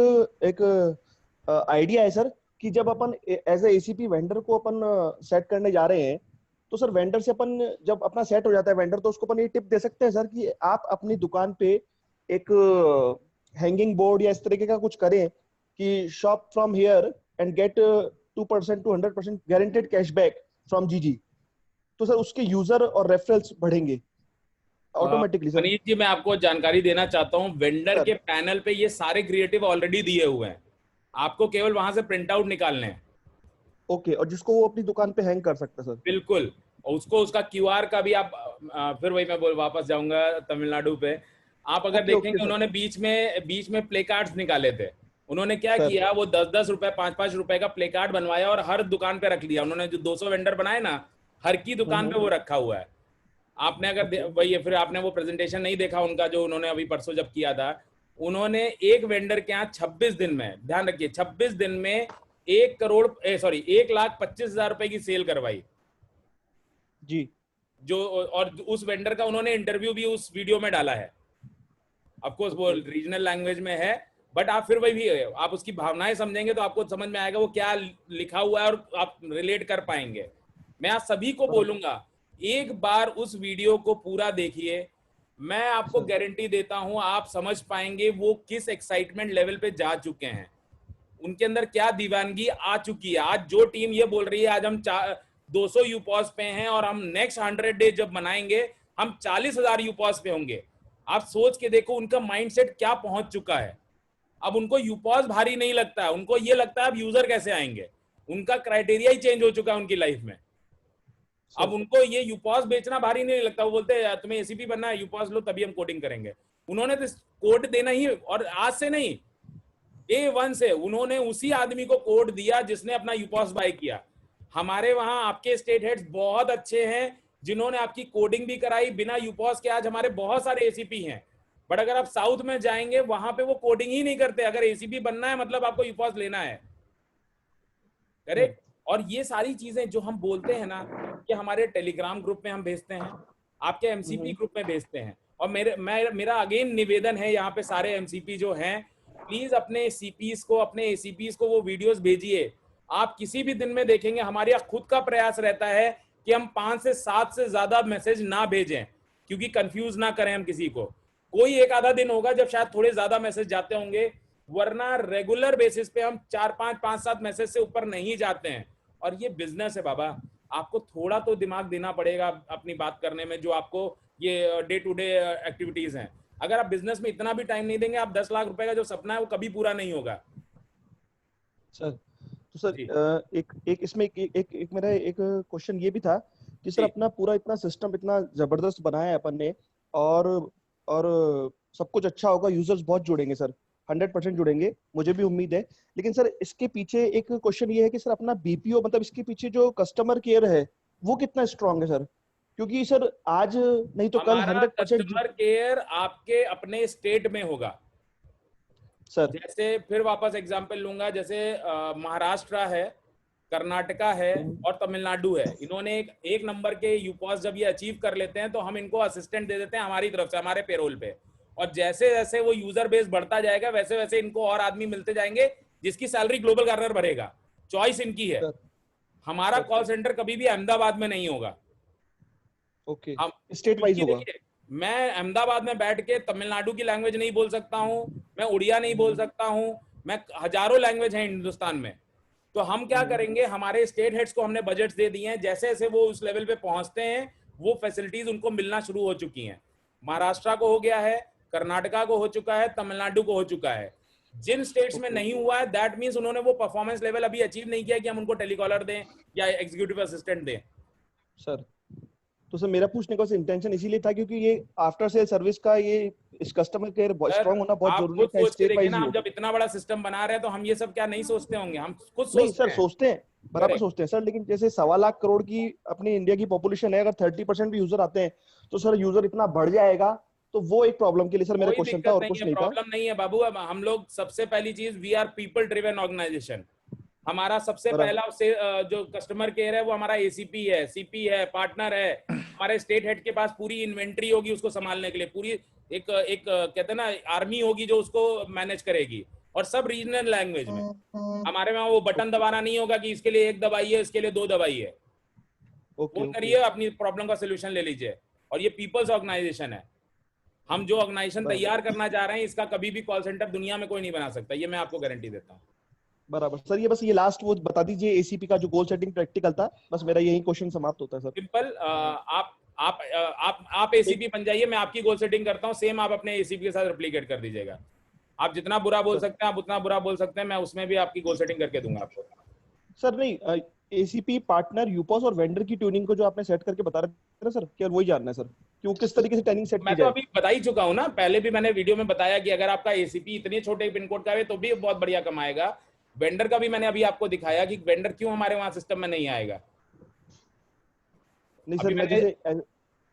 आइडिया है सर कि जब अपन एज ए एसीपी वेंडर को अपन सेट करने जा रहे हैं, तो सर वेंडर से अपन जब अपना सेट हो जाता है वेंडर, तो उसको अपन ये टिप दे सकते हैं सर कि आप अपनी दुकान पे एक हैंगिंग बोर्ड या इस तरीके का कुछ करें कि shop from here and get 2% to 100% guaranteed cashback from GG. तो सर उसके यूजर और रेफरल्स बढ़ेंगे ऑटोमेटिकली। सर
मनीष जी, मैं आपको जानकारी देना चाहता हूँ, वेंडर के पैनल पे ये सारे क्रिएटिव ऑलरेडी दिए हुए हैं, आपको केवल वहां से प्रिंट आउट निकालने हैं।
ओके, और जिसको वो अपनी दुकान पे हैंग कर सकता है सर?
बिल्कुल, और उसको उसका क्यूआर का भी आप फिर वही मैं वापस जाऊंगा तमिलनाडु पे। आप अगर देखेंगे उन्होंने बीच में प्ले कार्ड्स निकाले थे। उन्होंने क्या किया, वो 10-10 रुपए 5-5 रुपए का प्ले कार्ड बनवाया और हर दुकान पे रख लिया। उन्होंने जो 200 वेंडर बनाए ना, हर की दुकान पे वो रखा हुआ है। आपने अगर वही फिर आपने वो प्रेजेंटेशन नहीं देखा उनका, जो उन्होंने अभी परसों जब किया था, उन्होंने एक वेंडर के यहाँ 26 दिन में, ध्यान रखिए 26 दिन में 1,25,000 रुपए की सेल करवाई
जी।
जो, और उस वेंडर का उन्होंने इंटरव्यू भी उस वीडियो में डाला है। ऑफकोर्स वो रीजनल लैंग्वेज में है, बट आप फिर वही भी आप उसकी भावनाएं समझेंगे तो आपको समझ में आएगा वो क्या लिखा हुआ है और आप रिलेट कर पाएंगे। मैं आप सभी को बोलूंगा, एक बार उस वीडियो को पूरा देखिए, मैं आपको गारंटी देता हूं आप समझ पाएंगे वो किस एक्साइटमेंट लेवल पे जा चुके हैं, उनके अंदर क्या दीवानगी आ चुकी है। आज जो टीम ये बोल रही है आज हम 200 यूपॉस पे हैं और हम नेक्स्ट 100 डे जब मनाएंगे हम 40,000 यूपॉस पे होंगे, आप सोच के देखो उनका माइंडसेट क्या पहुंच चुका है। अब उनको यूपॉस भारी नहीं लगता है, उनको ये लगता है अब यूजर कैसे आएंगे। उनका क्राइटेरिया ही चेंज हो चुका है उनकी लाइफ में। अब उनको ये यूपॉस बेचना भारी नहीं लगता। वो बोलते हैं तुम्हें एसीपी बनना है, यूपॉस लो तभी हम कोडिंग करेंगे। उन्होंने तो कोड देना ही, और आज से नहीं, A1 से उन्होंने उसी आदमी को कोड दिया जिसने अपना यूपॉस बाय किया। हमारे वहां आपके स्टेट हेड्स बहुत अच्छे हैं जिन्होंने आपकी कोडिंग भी कराई बिना यूपॉस के। आज हमारे बहुत सारे एसीपी हैं, बट अगर आप साउथ में जाएंगे वहां पे वो कोडिंग ही नहीं करते। अगर एसीपी बनना है मतलब आपको यूपॉस लेना है, करेक्ट। और ये सारी चीजें जो हम बोलते हैं ना कि हमारे टेलीग्राम ग्रुप में हम भेजते हैं, आपके एमसीपी ग्रुप में भेजते हैं। और मेरा अगेन निवेदन है यहाँ पे सारे एमसीपी जो हैं, प्लीज अपने सीपीस को, अपने एसीपीस को वो वीडियोस भेजिए। आप किसी भी दिन में देखेंगे हमारे खुद का प्रयास रहता है कि हम 5 से 7 से ज्यादा मैसेज ना भेजें, क्योंकि कंफ्यूज ना करें हम किसी को। कोई एक आधा दिन होगा जब शायद थोड़े ज्यादा मैसेज जाते होंगे, वरना रेगुलर बेसिस पे हम 4-5, 5-7 मैसेज से ऊपर नहीं जाते हैं। और ये बिजनेस है बाबा, आपको थोड़ा तो दिमाग देना पड़ेगा अपनी बात करने में, जो आपको ये डे टू डे एक्टिविटीज हैं। अगर आप बिजनेस में इतना भी टाइम नहीं देंगे, आप 10 लाख रुपए का जो सपना है वो कभी पूरा नहीं होगा।
सर तो सर एक इसमें एक मेरा एक क्वेश्चन ये भी था कि सर अपना पूरा इतना सिस्टम इतना जबरदस्त बनाया है अपन ने, और सब कुछ अच्छा होगा, यूजर्स बहुत जुड़ेंगे सर, 100% जुड़ेंगे, मुझे भी उम्मीद है। लेकिन सर इसके पीछे एक क्वेश्चन ये है कि सर अपना बीपीओ, मतलब इसके पीछे जो कस्टमर केयर है वो कितना स्ट्रांग है सर? क्योंकि सर आज नहीं तो कल 100%
कस्टमर केयर आपके अपने स्टेट में होगा
सर।
जैसे फिर वापस एग्जांपल लूंगा, जैसे महाराष्ट्र है, कर्नाटका है और तमिलनाडु है। इन्होंने एक नंबर के यूपॉस जब ये अचीव कर लेते हैं तो हम इनको असिस्टेंट दे देते हैं हमारी तरफ से, हमारे पेरोल पे। और जैसे जैसे वो यूजर बेस बढ़ता जाएगा वैसे वैसे इनको और आदमी मिलते जाएंगे जिसकी सैलरी ग्लोबल गार्नर भरेगा। चॉइस इनकी है। हमारा कॉल सेंटर कभी भी अहमदाबाद में नहीं होगा,
ओके, स्टेट वाइज होगा।
मैं अहमदाबाद में बैठ के तमिलनाडु की लैंग्वेज नहीं बोल सकता हूँ, मैं उड़िया नहीं बोल सकता हूँ, मैं हजारों लैंग्वेज है हिंदुस्तान में। तो हम क्या करेंगे, हमारे स्टेट हेड्स को हमने बजट्स दे दिए हैं, जैसे जैसे वो उस लेवल पे पहुंचते हैं वो फैसिलिटीज उनको मिलना शुरू हो चुकी हैं। महाराष्ट्र को हो गया है, कर्नाटका को हो चुका है, तमिलनाडु को हो चुका है। जिन स्टेट्स में नहीं हुआ है दैट मींस उन्होंने वो परफॉर्मेंस लेवल अभी अचीव नहीं किया कि हम उनको टेलीकॉलर दें या एग्जीक्यूटिव असिस्टेंट दें।
सर तो सर मेरा पूछने का इंटेंशन इसीलिए था क्योंकि ये आफ्टर सेल सर्विस का ये इस कस्टमर केयर स्ट्रांग होना बहुत जरूरी है। स्टेट वाइज
हम जब इतना बड़ा सिस्टम बना रहे हैं तो हम ये सब क्या नहीं सोचते होंगे? हम खुद
नहीं सर सोचते हैं, बराबर सोचते हैं सर। लेकिन जैसे 1.25 लाख करोड़ की अपनी इंडिया की पॉपुलेशन है, अगर 30% भी यूजर आते हैं तो सर यूजर इतना बढ़ जाएगा, तो वो एक प्रॉब्लम के लिए सर मेरा क्वेश्चन था और कुछ नहीं था।
प्रॉब्लम नहीं है बाबू। हम लोग सबसे पहली चीज, we are people driven organization. हमारा सबसे पहला जो कस्टमर केयर है वो हमारा एसीपी है, सीपी है, पार्टनर है। हमारे स्टेट हेड के पास पूरी इन्वेंट्री होगी उसको संभालने के लिए, पूरी एक कहते हैं ना आर्मी होगी जो उसको मैनेज करेगी, और सब रीजनल लैंग्वेज में। हमारे वहां वो बटन दबाना नहीं होगा कि इसके लिए 1 दबाई है, इसके लिए 2 दबाई है। फोन करिए, अपनी प्रॉब्लम का सोल्यूशन ले लीजिए। और ये पीपल्स ऑर्गेनाइजेशन है। हम जो ऑर्गेनाइजेशन तैयार करना चाह रहे हैं इसका कभी भी कॉल सेंटर दुनिया में कोई नहीं बना सकता, ये मैं आपको गारंटी देता हूँ।
बराबर सर। ये बस ये लास्ट वो बता दीजिए एसीपी का जो गोल सेटिंग प्रैक्टिकल था, बस मेरा यही क्वेश्चन समाप्त होता है सर।
सिंपल, आप एसीपी बन जाइए, मैं आपकी गोल सेटिंग करता हूँ, सेम आप अपने एसीपी के साथ रेप्लिकेट कर दीजिएगा। आप जितना बुरा बोल सकते हैं आप उतना बुरा बोल सकते हैं, मैं उसमें भी आपकी गोल सेटिंग करके दूंगा आपको।
सर नहीं, एसीपी पार्टनर यूपॉस और वेंडर की ट्यूनिंग को जो आपने सेट करके बता रहे थे ना सर, क्या वही जानना है सर कि वो किस तरीके से ट्यूनिंग सेट की जाए?
मैं तो अभी बता ही चुका हूँ ना, पहले भी मैंने वीडियो में बताया कि अगर आपका एसीपी इतने छोटे पिन कोड का है तो भी बहुत बढ़िया कमाएगा। वेंडर का भी मैंने अभी आपको दिखाया कि वेंडर क्यों हमारे वहां सिस्टम में नहीं आएगा।
नहीं सर, मैं जैसे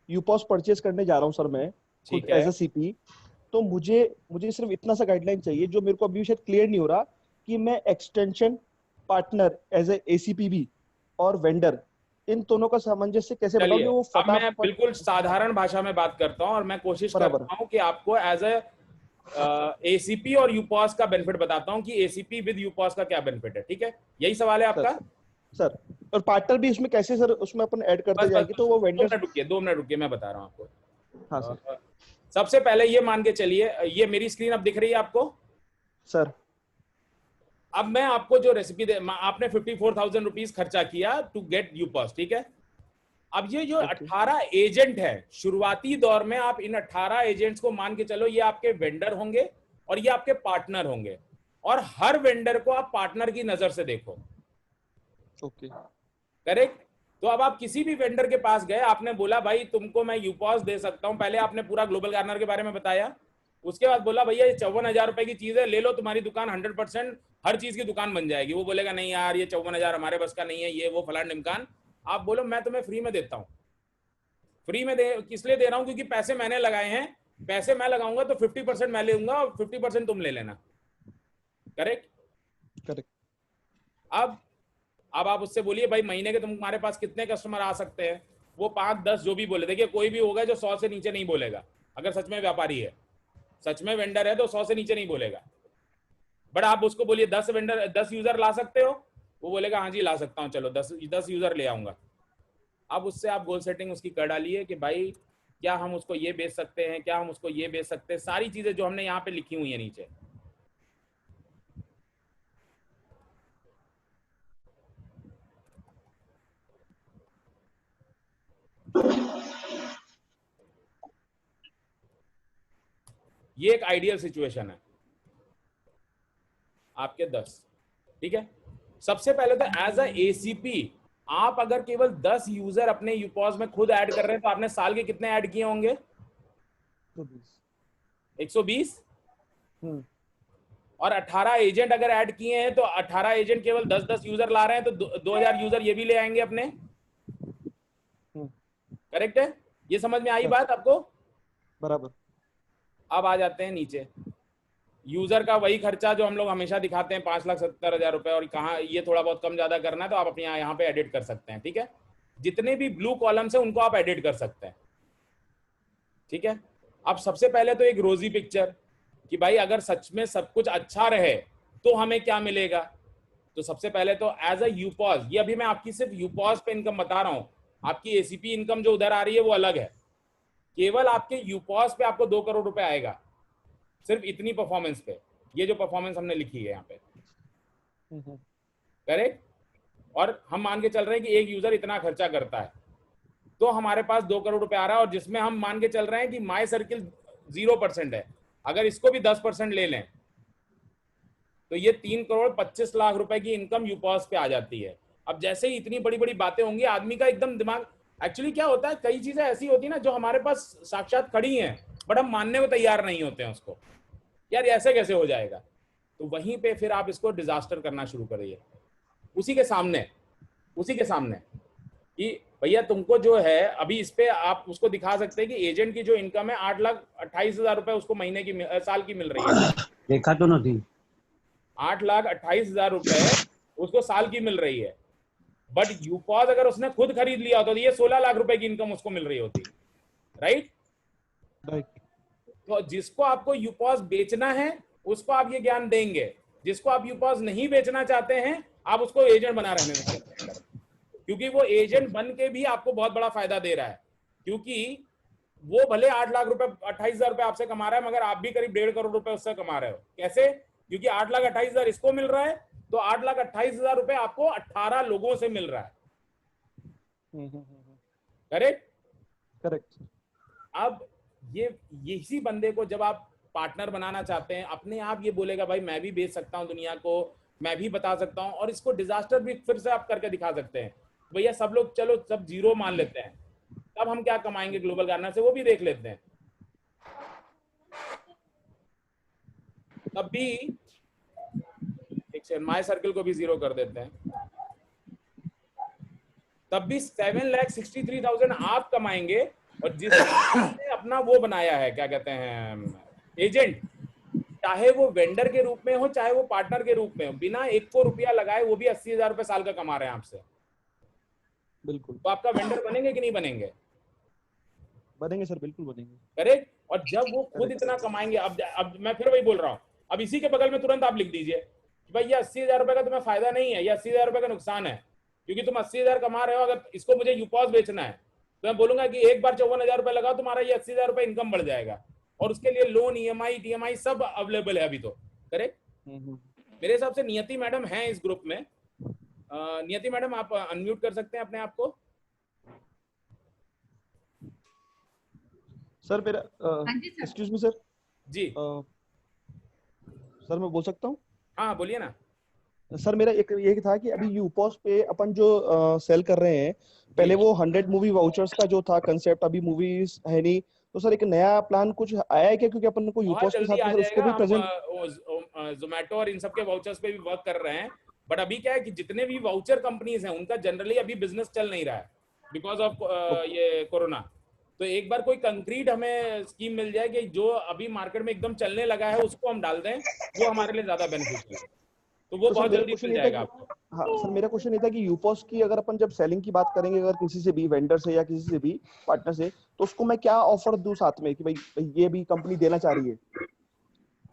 यूपॉस परचेज करने जा रहा हूँ सर, मैं खुद एज अ सीपी, तो मुझे सिर्फ इतना सा गाइडलाइन चाहिए जो मेरे को अभी शायद क्लियर नहीं हो रहा कि मैं extension partner as a ACP भी और वेंडर, इन दोनों का सामंजस्य कैसे बनाऊंगी? वो
मैं बिल्कुल साधारण भाषा में बात करता हूँ और मैं कोशिश करता हूँ कि आपको एज ए एसीपी और यूपॉस का बेनिफिट बताता हूँ कि एसीपी विद यूपॉस का क्या बेनिफिट है। ठीक है, यही सवाल है आपका
सर। और पार्टनर भी उसमें कैसे सर, उसमें अपन ऐड करते जाएंगे तो वो वेंडर।
2 मिनट रुकिए, मैं बता रहा हूँ आपको।
हाँ सर।
सबसे पहले ये मान के चलिए, ये मेरी स्क्रीन अब दिख रही है आपको
सर?
अब मैं आपको जो रेसिपी दे, आपने 54,000 रुपीज खर्चा किया टू गेट यूपॉस, ठीक है? अब ये जो 18 एजेंट है, शुरुआती दौर में आप इन 18 एजेंट्स को मान के चलो, ये आपके वेंडर होंगे और ये आपके पार्टनर होंगे, और हर वेंडर को आप पार्टनर की नजर से देखो।
Okay,
correct. तो अब आप किसी भी वेंडर के पास गए, आपने बोला भाई तुमको मैं यूपॉस दे सकता हूं, पहले आपने पूरा ग्लोबल गार्नर के बारे में बताया, उसके बाद बोला भैया ये 54,000 रुपए की चीज है, ले लो, तुम्हारी दुकान 100% हर चीज की दुकान बन जाएगी। वो बोलेगा नहीं यार ये 54,000 हमारे बस का नहीं है, ये वो फलान ढिमकान। आप बोलो मैं तुम्हें फ्री में देता हूँ। फ्री में किस लिए दे रहा हूँ? क्योंकि पैसे मैंने लगाए हैं, पैसे मैं लगाऊंगा तो 50% मैं ले लूंगा और 50% तुम ले लेना। करेक्ट।
करेक्ट।
अब आप उससे बोलिए भाई महीने के तुम्हारे पास कितने कस्टमर आ सकते हैं? वो 5-10 जो भी बोले। देखिए कोई भी होगा जो 100 से नीचे नहीं बोलेगा, अगर सच में व्यापारी है, सच में वेंडर है तो 100 से नीचे नहीं बोलेगा। बट आप उसको बोलिए 10 यूजर ला सकते हो, वो बोलेगा हाँ जी ला सकता हूँ, चलो 10 यूजर ले आऊंगा। अब उससे आप गोल सेटिंग उसकी कर डालिए कि भाई क्या हम उसको ये बेच सकते हैं, क्या हम उसको ये बेच सकते हैं, सारी चीजें जो हमने यहाँ पे लिखी हुई है नीचे। ये एक आइडियल सिचुएशन है आपके 10। ठीक है। सबसे पहले तो एज अ एसीपी आप अगर केवल 10 यूजर अपने यूपॉस में खुद ऐड कर रहे हैं तो आपने साल के कितने ऐड किए होंगे? 120। और 18 एजेंट अगर ऐड किए हैं तो 18 एजेंट केवल 10-10 यूजर ला रहे हैं तो 2000 यूजर ये भी ले आएंगे अपने। करेक्ट है? ये समझ में आई बात आपको?
बराबर।
अब आ जाते हैं नीचे। यूजर का वही खर्चा जो हम लोग हमेशा दिखाते हैं, 5,70,000 रुपए, और कहाँ ये थोड़ा बहुत कम ज्यादा करना है तो आप अपने यहाँ पे एडिट कर सकते हैं। ठीक है। जितने भी ब्लू कॉलम्स है उनको आप एडिट कर सकते हैं। ठीक है। अब सबसे पहले तो एक रोजी पिक्चर कि भाई अगर सच में सब कुछ अच्छा रहे तो हमें क्या मिलेगा। तो सबसे पहले तो एज अ यूपॉस, ये अभी मैं आपकी सिर्फ यूपॉस पे इनकम बता रहा हूं, आपकी एसीपी इनकम जो उधर आ रही है वो अलग है। केवल आपके यूपॉस पे आपको 2 करोड़ रुपए आएगा, सिर्फ इतनी परफॉर्मेंस पे। ये जो परफॉर्मेंस हमने लिखी है यहाँ पे। करेक्ट। और हम मान के चल रहे हैं कि एक यूजर इतना खर्चा करता है तो हमारे पास 2 करोड़ रुपए आ रहा है, और जिसमें हम मान के चल रहे हैं कि माई सर्किल 0% है। अगर इसको भी 10% ले लें तो ये 3,25,00,000 रुपए की इनकम यूपॉस पे आ जाती है। अब जैसे ही इतनी बड़ी बड़ी बातें होंगी, आदमी का एकदम दिमाग, एक्चुअली क्या होता है, कई चीजें ऐसी होती है ना जो हमारे पास साक्षात खड़ी हैं बट हम मानने को तैयार नहीं होते हैं उसको, यार ऐसे कैसे हो जाएगा। तो वहीं पे फिर आप इसको डिजास्टर करना शुरू करिए उसी के सामने कि भैया तुमको जो है, अभी इस पे आप उसको दिखा सकते हैं कि एजेंट की जो इनकम है 8,28,000 रुपए उसको महीने की साल की मिल रही है।
देखा तो नहीं।
8,28,000 रुपए उसको साल की मिल रही है। बट यूपॉस अगर उसने खुद खरीद लिया होता तो ये 16 लाख रुपए की इनकम उसको मिल रही होती। राइट। तो जिसको आपको यूपॉस बेचना है उसको आप ये ज्ञान देंगे, जिसको आप यूपॉस नहीं बेचना चाहते हैं आप उसको एजेंट बना रहने देंगे, क्योंकि वो एजेंट बन के भी आपको बहुत बड़ा फायदा दे रहा है। क्योंकि वो भले 8 लाख रुपए 28,000 रुपए आपसे कमा रहा है, मगर आप भी करीब 1.5 करोड़ रुपए उससे कमा रहे हो। कैसे? क्योंकि 8,28,000 इसको मिल रहा है तो 8,28,000 रुपए आपको 18 लोगों से मिल रहा है। करेक्ट।
करेक्ट।
अब ये इसी बंदे को जब आप पार्टनर बनाना चाहते हैं, अपने आप ये बोलेगा भाई मैं भी बेच सकता हूं दुनिया को, मैं भी बता सकता हूं, और इसको डिजास्टर भी फिर से आप करके दिखा सकते हैं। भैया सब लोग चलो सब जीरो मान लेते हैं, तब हम क्या कमाएंगे ग्लोबल गार्नर से वो भी देख लेते हैं। तब भी एक सेकंड, माय सर्किल को भी 0 कर देते हैं। तब भी 7,63,000 आप कमाएंगे, और जिसने अपना वो बनाया है क्या कहते हैं एजेंट, चाहे वो वेंडर के रूप में हो चाहे वो पार्टनर के रूप में हो, बिना 1 को रुपया लगाए वो भी 80,000 रुपए साल का कमा रहे हैं आपसे।
बिल्कुल।
तो आपका वेंडर बनेंगे कि नहीं बनेंगे?
बनेंगे सर, बिल्कुल बनेंगे।
करेक्ट। और जब वो खुद इतना कमाएंगे, अब मैं फिर वही बोल रहा हूँ, अब इसी के बगल में तुरंत आप लिख दीजिए कि भाई ये 80,000 रुपए का तुम्हें फायदा नहीं है, ये 80,000 रुपए का नुकसान है, क्योंकि तुम 80,000 कमा रहे हो। अगर इसको मुझे यूपॉस बेचना है तो मैं बोलूंगा कि एक बार 54,000 रुपए लगाओ, तुम्हारा ये 80,000 रुपए इनकम बढ़ जाएगा, और उसके लिए लोन, EMI, TMI सब अवेलेबल है अभी तो। करेक्ट। मेरे हिसाब से नियति मैडम है इस ग्रुप में। नियति मैडम आप अनम्यूट कर सकते हैं अपने आप को।
सर मेरा एक्सक्यूज मी सर
जी
सर मैं बोल सकता हूँ?
हाँ बोलिए ना
सर मेरा एक ये था कि अभी यूपोस पे अपन जो सेल कर रहे हैं, पहले वो 100 मूवी वाउचर्स का जो था कंसेप्ट, अभी मूवीज है नहीं, तो सर एक नया प्लान कुछ आया है क्या? क्योंकि अपन को यूपोस के साथ में सर उसको भी प्रेजेंट,
जोमेटो और इन सब के वाउचर्स पे भी वर्क कर रहे हैं, बट अभी क्या है कि जितने भी वाउचर कंपनीज हैं उनका जनरली अभी बिजनेस चल नहीं रहा है बिकॉज ऑफ ये कोरोना। तो एक बार कोई कंक्रीट हमें स्कीम मिल जाए कि जो अभी मार्केट में एकदम चलने लगा है उसको हम डाल दें, वो हमारे लिए ज्यादा बेनिफिशियल है, तो वो बहुत जल्दी मिल जाएगा आपको।
हाँ सर मेरा क्वेश्चन ये था कि यूपोस की अगर अपन जब सेलिंग की बात करेंगे, अगर किसी से भी वेंडर से या किसी से भी पार्टनर से, तो उसको मैं क्या ऑफर दूं साथ में कि भाई ये भी कंपनी देना चाह रही है?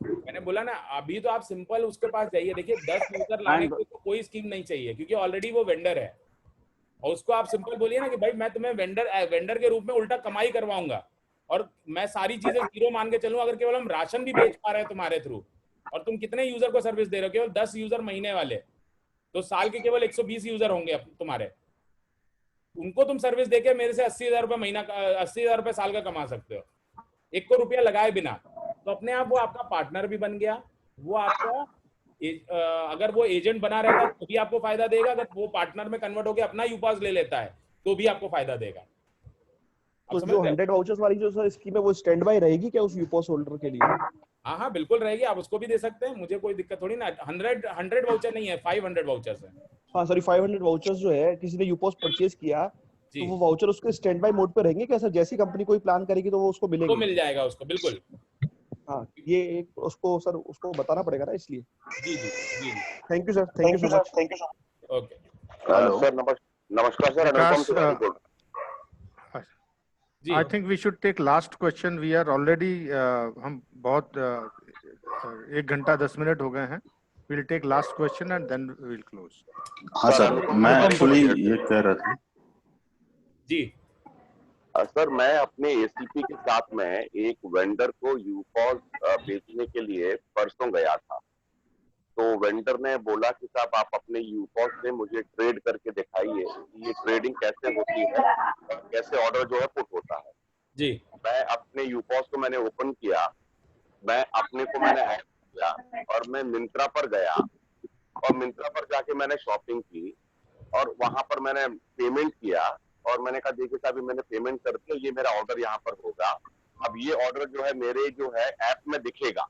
मैंने बोला ना, अभी तो आप सिंपल उसके पास जाइए, देखिए 10 यूजर लाने की तो कोई स्कीम नहीं चाहिए क्योंकि ऑलरेडी वो वेंडर है, और उसको आप सिंपल बोलिए ना कि भाई मैं तुम्हें वेंडर के रूप में उल्टा कमाई करवाऊंगा और मैं सारी चीजें जीरो मान के चलूं, अगर केवल हम राशन भी बेच पा रहे हैं तुम्हारे थ्रू, और तुम कितने यूजर को सर्विस दे रहे हो? केवल 10 यूजर महीने वाले, तो साल के केवल 120 यूजर होंगे तुम्हारे, उनको तुम सर्विस देके मेरे से 80,000 रुपये महीना, 80,000 रुपये साल का कमा सकते हो, 1 रुपया लगाए बिना। तो अपने आप वो आपका पार्टनर भी बन गया, वो आपका अगर वो एजेंट बना रहता तो भी आपको फायदा देगा, अगर वो पार्टनर में कन्वर्ट होकर अपना यूपास ले लेता है तो भी आपको फायदा देगा।
तो जो 100 वाउचर्स वाली जो सर स्कीम है वो स्टैंड बाय रहेगी क्या उस यूपोस होल्डर के लिए?
हाँ हाँ बिल्कुल रहेगी, आप उसको भी दे सकते हैं, मुझे कोई दिक्कत थोड़ी ना। 100 वाउचर नहीं है, 500 वाउचर्स है।
हाँ सॉरी 500 वाउचर्स जो है किसी ने यूपोस परचेज किया तो वो वाउचर उसके स्टैंड बाय मोड पे रहेंगे क्या सर? जैसी कंपनी कोई प्लान करेगी तो वो उसको मिलेगा,
तो मिल जाएगा उसको, बिल्कुल।
हाँ ये एक उसको सर उसको बताना पड़ेगा ना, इसलिए।
जी जी जी
thank you sir, thank you so much.
Thank you sir. Okay
sir नमस्कार सर, अनुपम से
I think we should take last question. We are already हम बहुत 1 घंटा 10 मिनट हो गए हैं. We'll take last question and then we'll close.
हाँ sir, मैं एक्चुअली ये कह रहा था
जी
सर, मैं अपने एसीपी के साथ में एक वेंडर को यूपॉस बेचने के लिए परसों गया था, तो वेंडर ने बोला कि साहब आप अपने यूपॉस से मुझे ट्रेड करके दिखाइए ये ट्रेडिंग कैसे होती है और कैसे ऑर्डर जो है पुट होता है।
जी
मैं अपने यूपॉस को मैंने ओपन किया, मैंने ऐड किया और मैं मिंत्रा पर गया और मिंत्रा पर जाके मैंने शॉपिंग की और वहां पर मैंने पेमेंट किया और मैंने कहा देखिए साहब मैंने पेमेंट कर दिया, ये मेरा ऑर्डर यहाँ पर होगा। अब ये ऑर्डर जो है मेरे जो है ऐप में दिखेगा।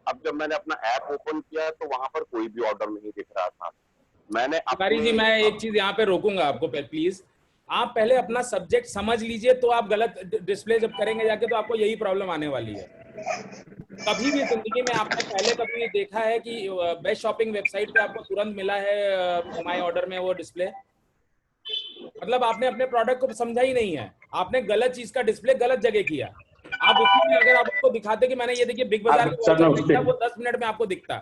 अब जब मैंने अपना ऐप ओपन किया तो वहां पर कोई भी ऑर्डर नहीं दिख रहा था। मैंने
जी मैं एक चीज यहाँ पे रोकूंगा आपको प्लीज, आप पहले अपना सब्जेक्ट समझ लीजिए, तो आप गलत डिस्प्ले जब करेंगे जाके तो आपको यही प्रॉब्लम आने वाली है। कभी भी जिंदगी में आपने पहले कभी देखा है कि बेस्ट शॉपिंग वेबसाइट पे आपको तुरंत मिला है माय ऑर्डर में वो डिस्प्ले? मतलब आपने अपने प्रोडक्ट को समझा ही नहीं है, आपने गलत चीज का डिस्प्ले गलत जगह किया। आप उसमें अगर आप उसको दिखाते कि मैंने ये देखिए बिग बाजार वो 10 मिनट में आपको दिखता।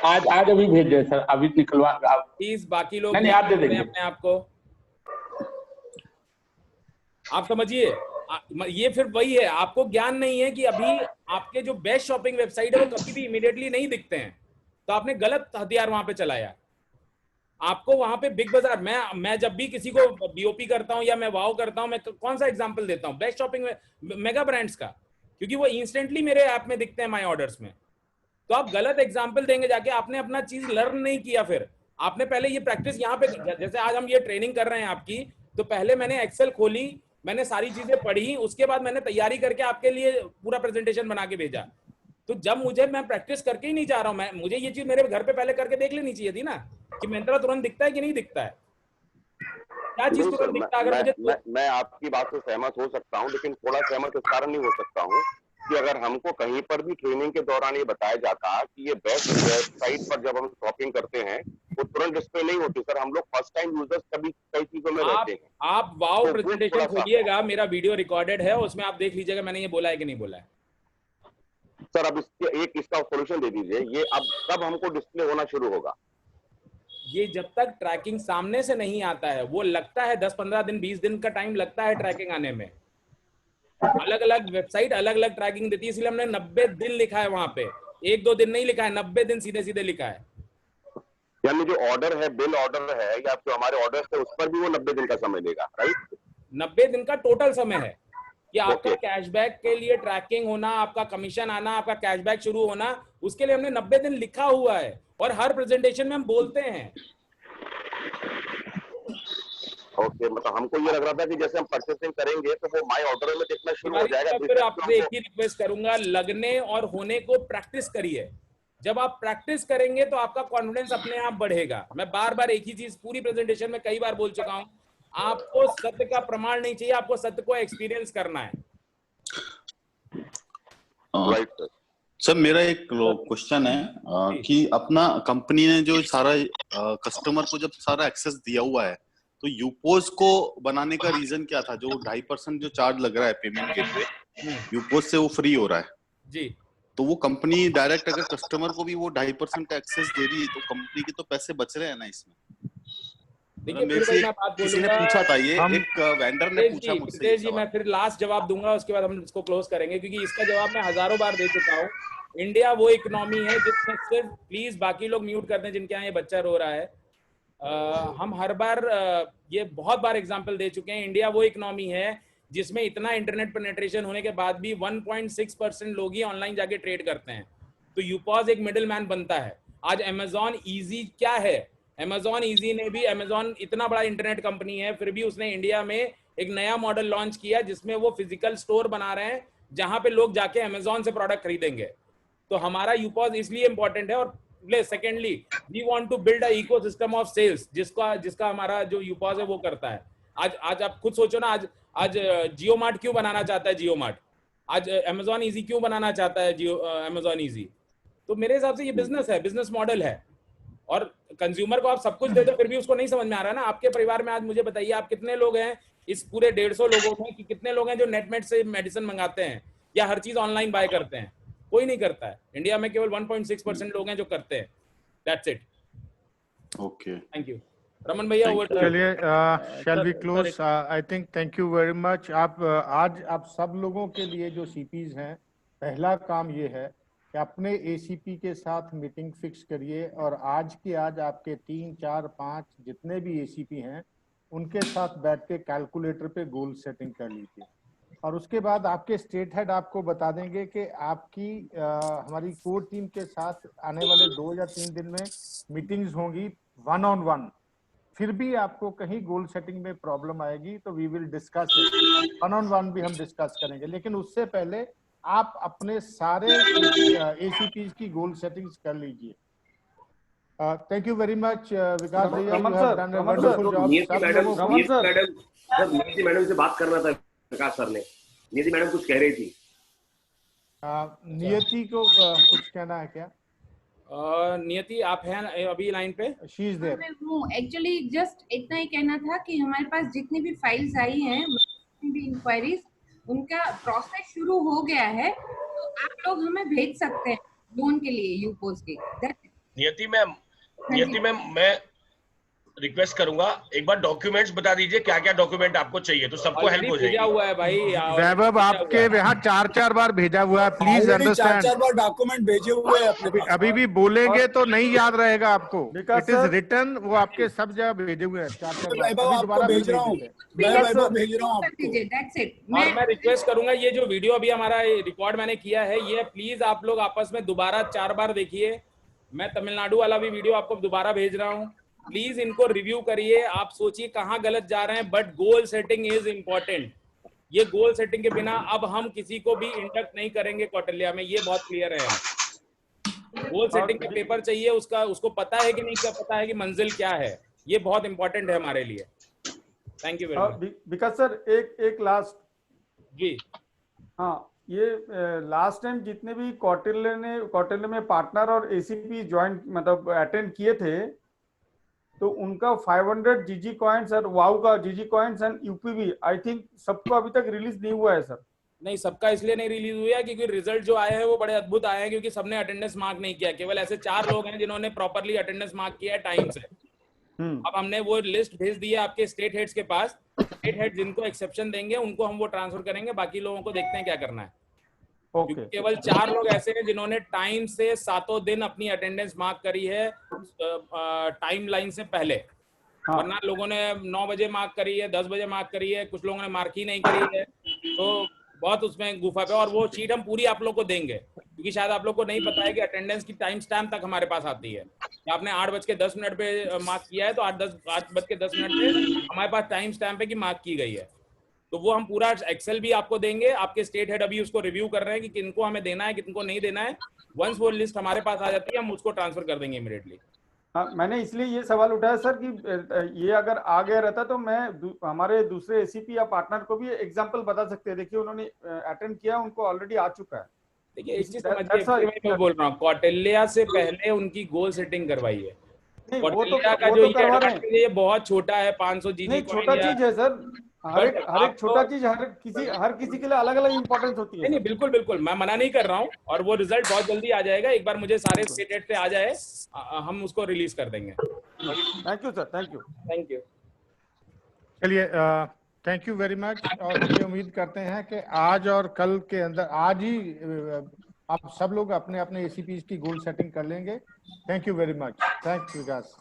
आज अभी भेज दे सर, अभी निकलवा
प्लीज। बाकी लोग
नहीं, आप दे देंगे
अपने आप को, आप समझिए ये फिर वही है, आपको ज्ञान नहीं है कि अभी आपके जो बेस्ट शॉपिंग वेबसाइट है वो कभी भी इमीडिएटली नहीं दिखते हैं, तो आपने गलत हथियार वहां पे चलाया। आपको वहां पे बिग बाजार, मैं जब भी किसी को बीओपी करता हूं या मैं वाओ करता हूं, मैं कौन सा एग्जांपल देता हूं? बेस्ट शॉपिंग मेगा ब्रांड्स का, क्योंकि वो इंस्टेंटली मेरे ऐप में दिखते हैं माय ऑर्डर्स में। तो आप गलत एग्जांपल देंगे जाके, आपने अपना चीज लर्न नहीं किया। फिर आपने पहले ये प्रैक्टिस यहाँ पे, जैसे आज हम ये ट्रेनिंग कर रहे हैं आपकी, तो पहले मैंने एक्सेल खोली, मैंने सारी चीजें पढ़ी, उसके बाद मैंने तैयारी करके आपके लिए पूरा प्रेजेंटेशन बना के भेजा। तो जब मैं प्रैक्टिस करके ही नहीं जा रहा हूँ, मुझे ये चीज मेरे घर पे पहले करके देख लेनी चाहिए थी ना कि मिंत्रा तुरंत दिखता है कि नहीं दिखता है, क्या चीज तुरंत दिखता है। अगर मुझे
मैं आपकी बात से सहमत हो सकता हूँ, लेकिन थोड़ा सहमत इस कारण नहीं हो सकता हूँ कि अगर हमको कहीं पर भी ट्रेनिंग के दौरान ये बताया जाता कि ये बेस्ट वेबसाइट पर जब हम शॉपिंग करते हैं वो तुरंत डिस्प्ले नहीं होती। सर हम लोग फर्स्ट टाइम यूजर्स कभी कई चीजों में रहते हैं।
आप वाओ प्रेजेंटेशन खोलिएगा, मेरा वीडियो रिकॉर्डेड है, उसमें आप देख लीजिएगा मैंने ये बोला है कि नहीं बोला है।
सर अब इसका सोल्यूशन दे दीजिए, ये अब कब हमको डिस्प्ले होना शुरू होगा?
ये जब तक ट्रैकिंग सामने से नहीं आता है, वो लगता है 10-15 दिन 20 दिन का टाइम लगता है ट्रैकिंग आने में। अलग अलग वेबसाइट अलग अलग ट्रैकिंग देती है, इसलिए हमने 90 दिन लिखा है वहां पे, 1-2 दिन नहीं लिखा है, 90 दिन सीधे सीधे लिखा है।
यानी जो ऑर्डर है, बिल ऑर्डर है या जो हमारे ऑर्डर है, उस पर भी वो 90 दिन का समय लेगा, राइट?
90 दिन का टोटल समय है। कि आपका कैशबैक के लिए ट्रैकिंग होना, आपका कमीशन आना, आपका कैशबैक शुरू होना, उसके लिए हमने 90 दिन लिखा हुआ है और हर प्रेजेंटेशन में हम बोलते हैं।
ओके, मतलब हमको ये लग रहा था कि जैसे हम परचेसिंग करेंगे तो वो माय ऑर्डर में दिखना शुरू हो जाएगा।
फिर आपसे एक ही रिक्वेस्ट करूंगा, लगने और होने को प्रैक्टिस करिए। जब आप प्रैक्टिस करेंगे तो आपका कॉन्फिडेंस अपने आप बढ़ेगा। मैं बार बार एक ही चीज पूरी प्रेजेंटेशन में कई बार बोल चुका हूं, आपको सत्य का प्रमाण नहीं चाहिए, आपको सत्य को एक्सपीरियंस करना है।
राइट
सर, मेरा एक क्वेश्चन है कि अपना कंपनी ने जो सारा कस्टमर को जब सारा एक्सेस दिया हुआ है, तो यूपोज को बनाने का रीजन क्या था? जो 2.5% जो चार्ज लग रहा है पेमेंट गेटवे, यूपोज से वो फ्री हो रहा है
जी,
तो वो कंपनी डायरेक्ट अगर कस्टमर को भी वो 2.5% का एक्सेस दे रही है तो कंपनी के तो पैसे बच रहे हैं ना इसमें।
देखिए
मेरे से किसी ने पूछा था, ये एक वेंडर ने पूछा मुझसे
जी, मैं फिर लास्ट जवाब दूंगा, उसके बाद हम इसको क्लोज करेंगे, क्योंकि इसका जवाब मैं हजारों बार दे चुका हूँ। इंडिया वो इकोनॉमी है जिसमें सिर्फ, प्लीज बाकी लोग म्यूट कर दें जिनके यहाँ ये बच्चा रो रहा है। हम हर बार ये बहुत बार एग्जांपल दे चुके हैं, इंडिया वो इकोनॉमी है जिसमें इतना इंटरनेट पेनिट्रेशन होने के बाद भी 1.6% लोग ही ऑनलाइन जाके ट्रेड करते हैं। तो यूपॉज एक मिडिल मैन बनता है। आज अमेजॉन इजी क्या है? अमेजॉन इजी ने भी, अमेजॉन इतना बड़ा इंटरनेट कंपनी है, फिर भी उसने इंडिया में एक नया मॉडल लॉन्च किया जिसमें वो फिजिकल स्टोर बना रहे हैं जहां पे लोग जाके अमेजॉन से प्रोडक्ट खरीदेंगे। तो हमारा यूपॉज इसलिए इंपॉर्टेंट है। और secondly, we want to build a ecosystem of sales, जिसका हमारा जो यूपॉज है वो करता है। आज आप खुद सोचो ना, आज जियो मार्ट क्यों बनाना चाहता है जियो मार्ट? आज अमेजॉन इजी क्यों बनाना चाहता है जियो अमेजॉन इजी? तो मेरे हिसाब से ये बिजनेस है, बिजनेस मॉडल है। और कंज्यूमर को आप सब कुछ दे दो फिर भी उसको नहीं समझ में आ रहा है ना। आपके परिवार में आज मुझे बताइए, आप कितने लोग हैं इस पूरे 150 लोगों में कि कितने लोग हैं जो नेटमेट से मेडिसिन मंगाते हैं या हर चीज ऑनलाइन बाय करते हैं? कोई नहीं करता है। इंडिया में केवल 1.6% लोग हैं जो करते हैं। That's it.
Okay,
thank you Raman भैया।
चलिए, shall we close? I think thank you very much. आज आप सब लोगों के लिए जो सीपीज हैं, पहला काम ये है कि अपने एसीपी के साथ मीटिंग फिक्स करिए और आज के आज आपके 3, 4, 5 जितने भी एसीपी हैं उनके साथ बैठ के कैलकुलेटर पे गोल सेटिंग कर लीजिए। और उसके बाद आपके स्टेट हेड आपको बता देंगे कि आपकी हमारी कोर टीम के साथ आने वाले 2 या 3 दिन में मीटिंग्स होंगी 1-on-1। फिर भी आपको कहीं गोल सेटिंग में प्रॉब्लम आएगी तो we will discuss it, 1-on-1 भी हम डिस्कस करेंगे। लेकिन उससे पहले आप अपने सारे एसीपीज की गोल सेटिंग्स कर लीजिए। थैंक यू वेरी मच विकास भैया, you have done a wonderful job.
नियति मैडम से बात करना था विकास सर ने। नियति मैडम कुछ कह रही थी।
नियति को कुछ कहना है क्या?
नियति आप हैं अभी लाइन पे?
She is there.
Actually just इतना ही कहना था कि हमारे पास जितनी भी फाइल्स आई हैं, भी इंक्वायरीज, उनका प्रोसेस शुरू हो गया है, तो आप लोग हमें भेज सकते हैं लोन के लिए यूपोज के।
नियति मैम मैं रिक्वेस्ट करूंगा, एक बार डॉक्यूमेंट्स बता दीजिए क्या क्या डॉक्यूमेंट आपको चाहिए, तो सबको हेल्प हो जाएगी।
भेजा हुआ है भाई
वैभव, आपके यहाँ 4-4 बार भेजा हुआ है, प्लीज अंडरस्टैंड।
4-4 बार डॉक्यूमेंट भेजे हुए हैं।
अभी भी बोलेंगे तो नहीं याद रहेगा आपको। इट इज रिटन, वो आपके सब जगह भेजे हुए हैं 4-4 बार। दोबारा भेज रहा हूँ,
भेज रहा हूँ।
और मैं रिक्वेस्ट करूंगा, ये जो वीडियो अभी हमारा रिकॉर्ड मैंने किया है, ये प्लीज आप लोग आपस में दोबारा 4 बार देखिए। मैं तमिलनाडु वाला भी वीडियो आपको दोबारा भेज रहा हूँ, प्लीज इनको रिव्यू करिए। आप सोचिए कहाँ गलत जा रहे हैं, but goal setting is important. ये गोल सेटिंग के बिना अब हम किसी को भी इंडक्ट नहीं करेंगे कौटिल्या में, ये बहुत क्लियर है। गोल सेटिंग का पेपर चाहिए, उसको पता है कि नहीं, क्या पता है कि मंजिल क्या है, ये बहुत इंपॉर्टेंट है हमारे लिए। Thank you very much.
Vikas sir, एक लास्ट
जी।
हाँ, ये लास्ट टाइम जितने भी कौटिल्य में पार्टनर और एसीपी ज्वाइंट मतलब अटेंड किए थे, तो उनका 500 जीजी कॉइन्स और वाउ का जीजी कॉइन्स एंड यूपीवी आई थिंक सबको अभी तक रिलीज नहीं हुआ है सर।
नहीं, सबका इसलिए नहीं रिलीज हुआ है क्योंकि रिजल्ट जो आए हैं वो बड़े अद्भुत आए हैं, क्योंकि सबने अटेंडेंस मार्क नहीं किया। केवल ऐसे 4 लोग हैं जिन्होंने प्रॉपरली अटेंडेंस मार्क किया है टाइम से। अब हमने वो लिस्ट भेज दी है आपके स्टेट हेड्स के पास। स्टेट हेड जिनको एक्सेप्शन देंगे उनको हम वो ट्रांसफर करेंगे, बाकी लोगों को देखते हैं क्या करना है।
Okay.
केवल 4 लोग ऐसे हैं जिन्होंने टाइम से 7 दिन अपनी अटेंडेंस मार्क करी है टाइम लाइन से पहले। वरना लोगों ने 9 बजे मार्क करी है, 10 बजे मार्क करी है, कुछ लोगों ने मार्क ही नहीं करी है। तो बहुत उसमें गुफा पे, और वो शीट हम पूरी आप लोग को देंगे, क्योंकि शायद आप लोग को नहीं पता है कि अटेंडेंस की टाइम स्टैम्प तक हमारे पास आती है। आपने 8:10 पे मार्क किया है तो 8:10 पे हमारे पास टाइम स्टैम्प है कि मार्क की गई है। तो वो हम पूरा एक्सेल भी आपको देंगे। आपके स्टेट हेड अभी उसको रिव्यू कर रहे हैं कि किनको हमें देना है, किनको नहीं देना है। वंस वो लिस्ट हमारे पास आ जाती है, हम उसको ट्रांसफर कर देंगे इमीडिएटली।
हाँ, मैंने इसलिए ये सवाल उठाया सर कि ये अगर आ गया रहता तो मैं हमारे दूसरे एसीपी या पार्टनर को भी एग्जांपल बता सकते हैं। देखिए उन्होंने अटेंड किया, उनको ऑलरेडी आ चुका है।
देखिए एक चीज समझिए, मैं बोल रहा हूँ कौटिल्या से पहले उनकी गोल सेटिंग करवाई है। कौटिल्या का जो ये बहुत छोटा है, 500 जीजी
नहीं, छोटा चीज है सर। हर एक छोटा चीज हर किसी के लिए अलग अलग इंपॉर्टेंस होती है।
नहीं बिल्कुल बिल्कुल, मैं मना नहीं कर रहा हूँ, और वो रिजल्ट बहुत जल्दी आ जाएगा। एक बार मुझे सारे स्टेट हेड से आ जाए, हम उसको रिलीज कर देंगे।
Thank you sir, thank you.
Thank you.
चलिए, थैंक यू वेरी मच। और हम ये उम्मीद करते हैं कि आज और कल के अंदर, आज ही आप सब लोग अपने अपने एसीपीज की गोल सेटिंग कर लेंगे। Thank you very much. Thank you Vikas.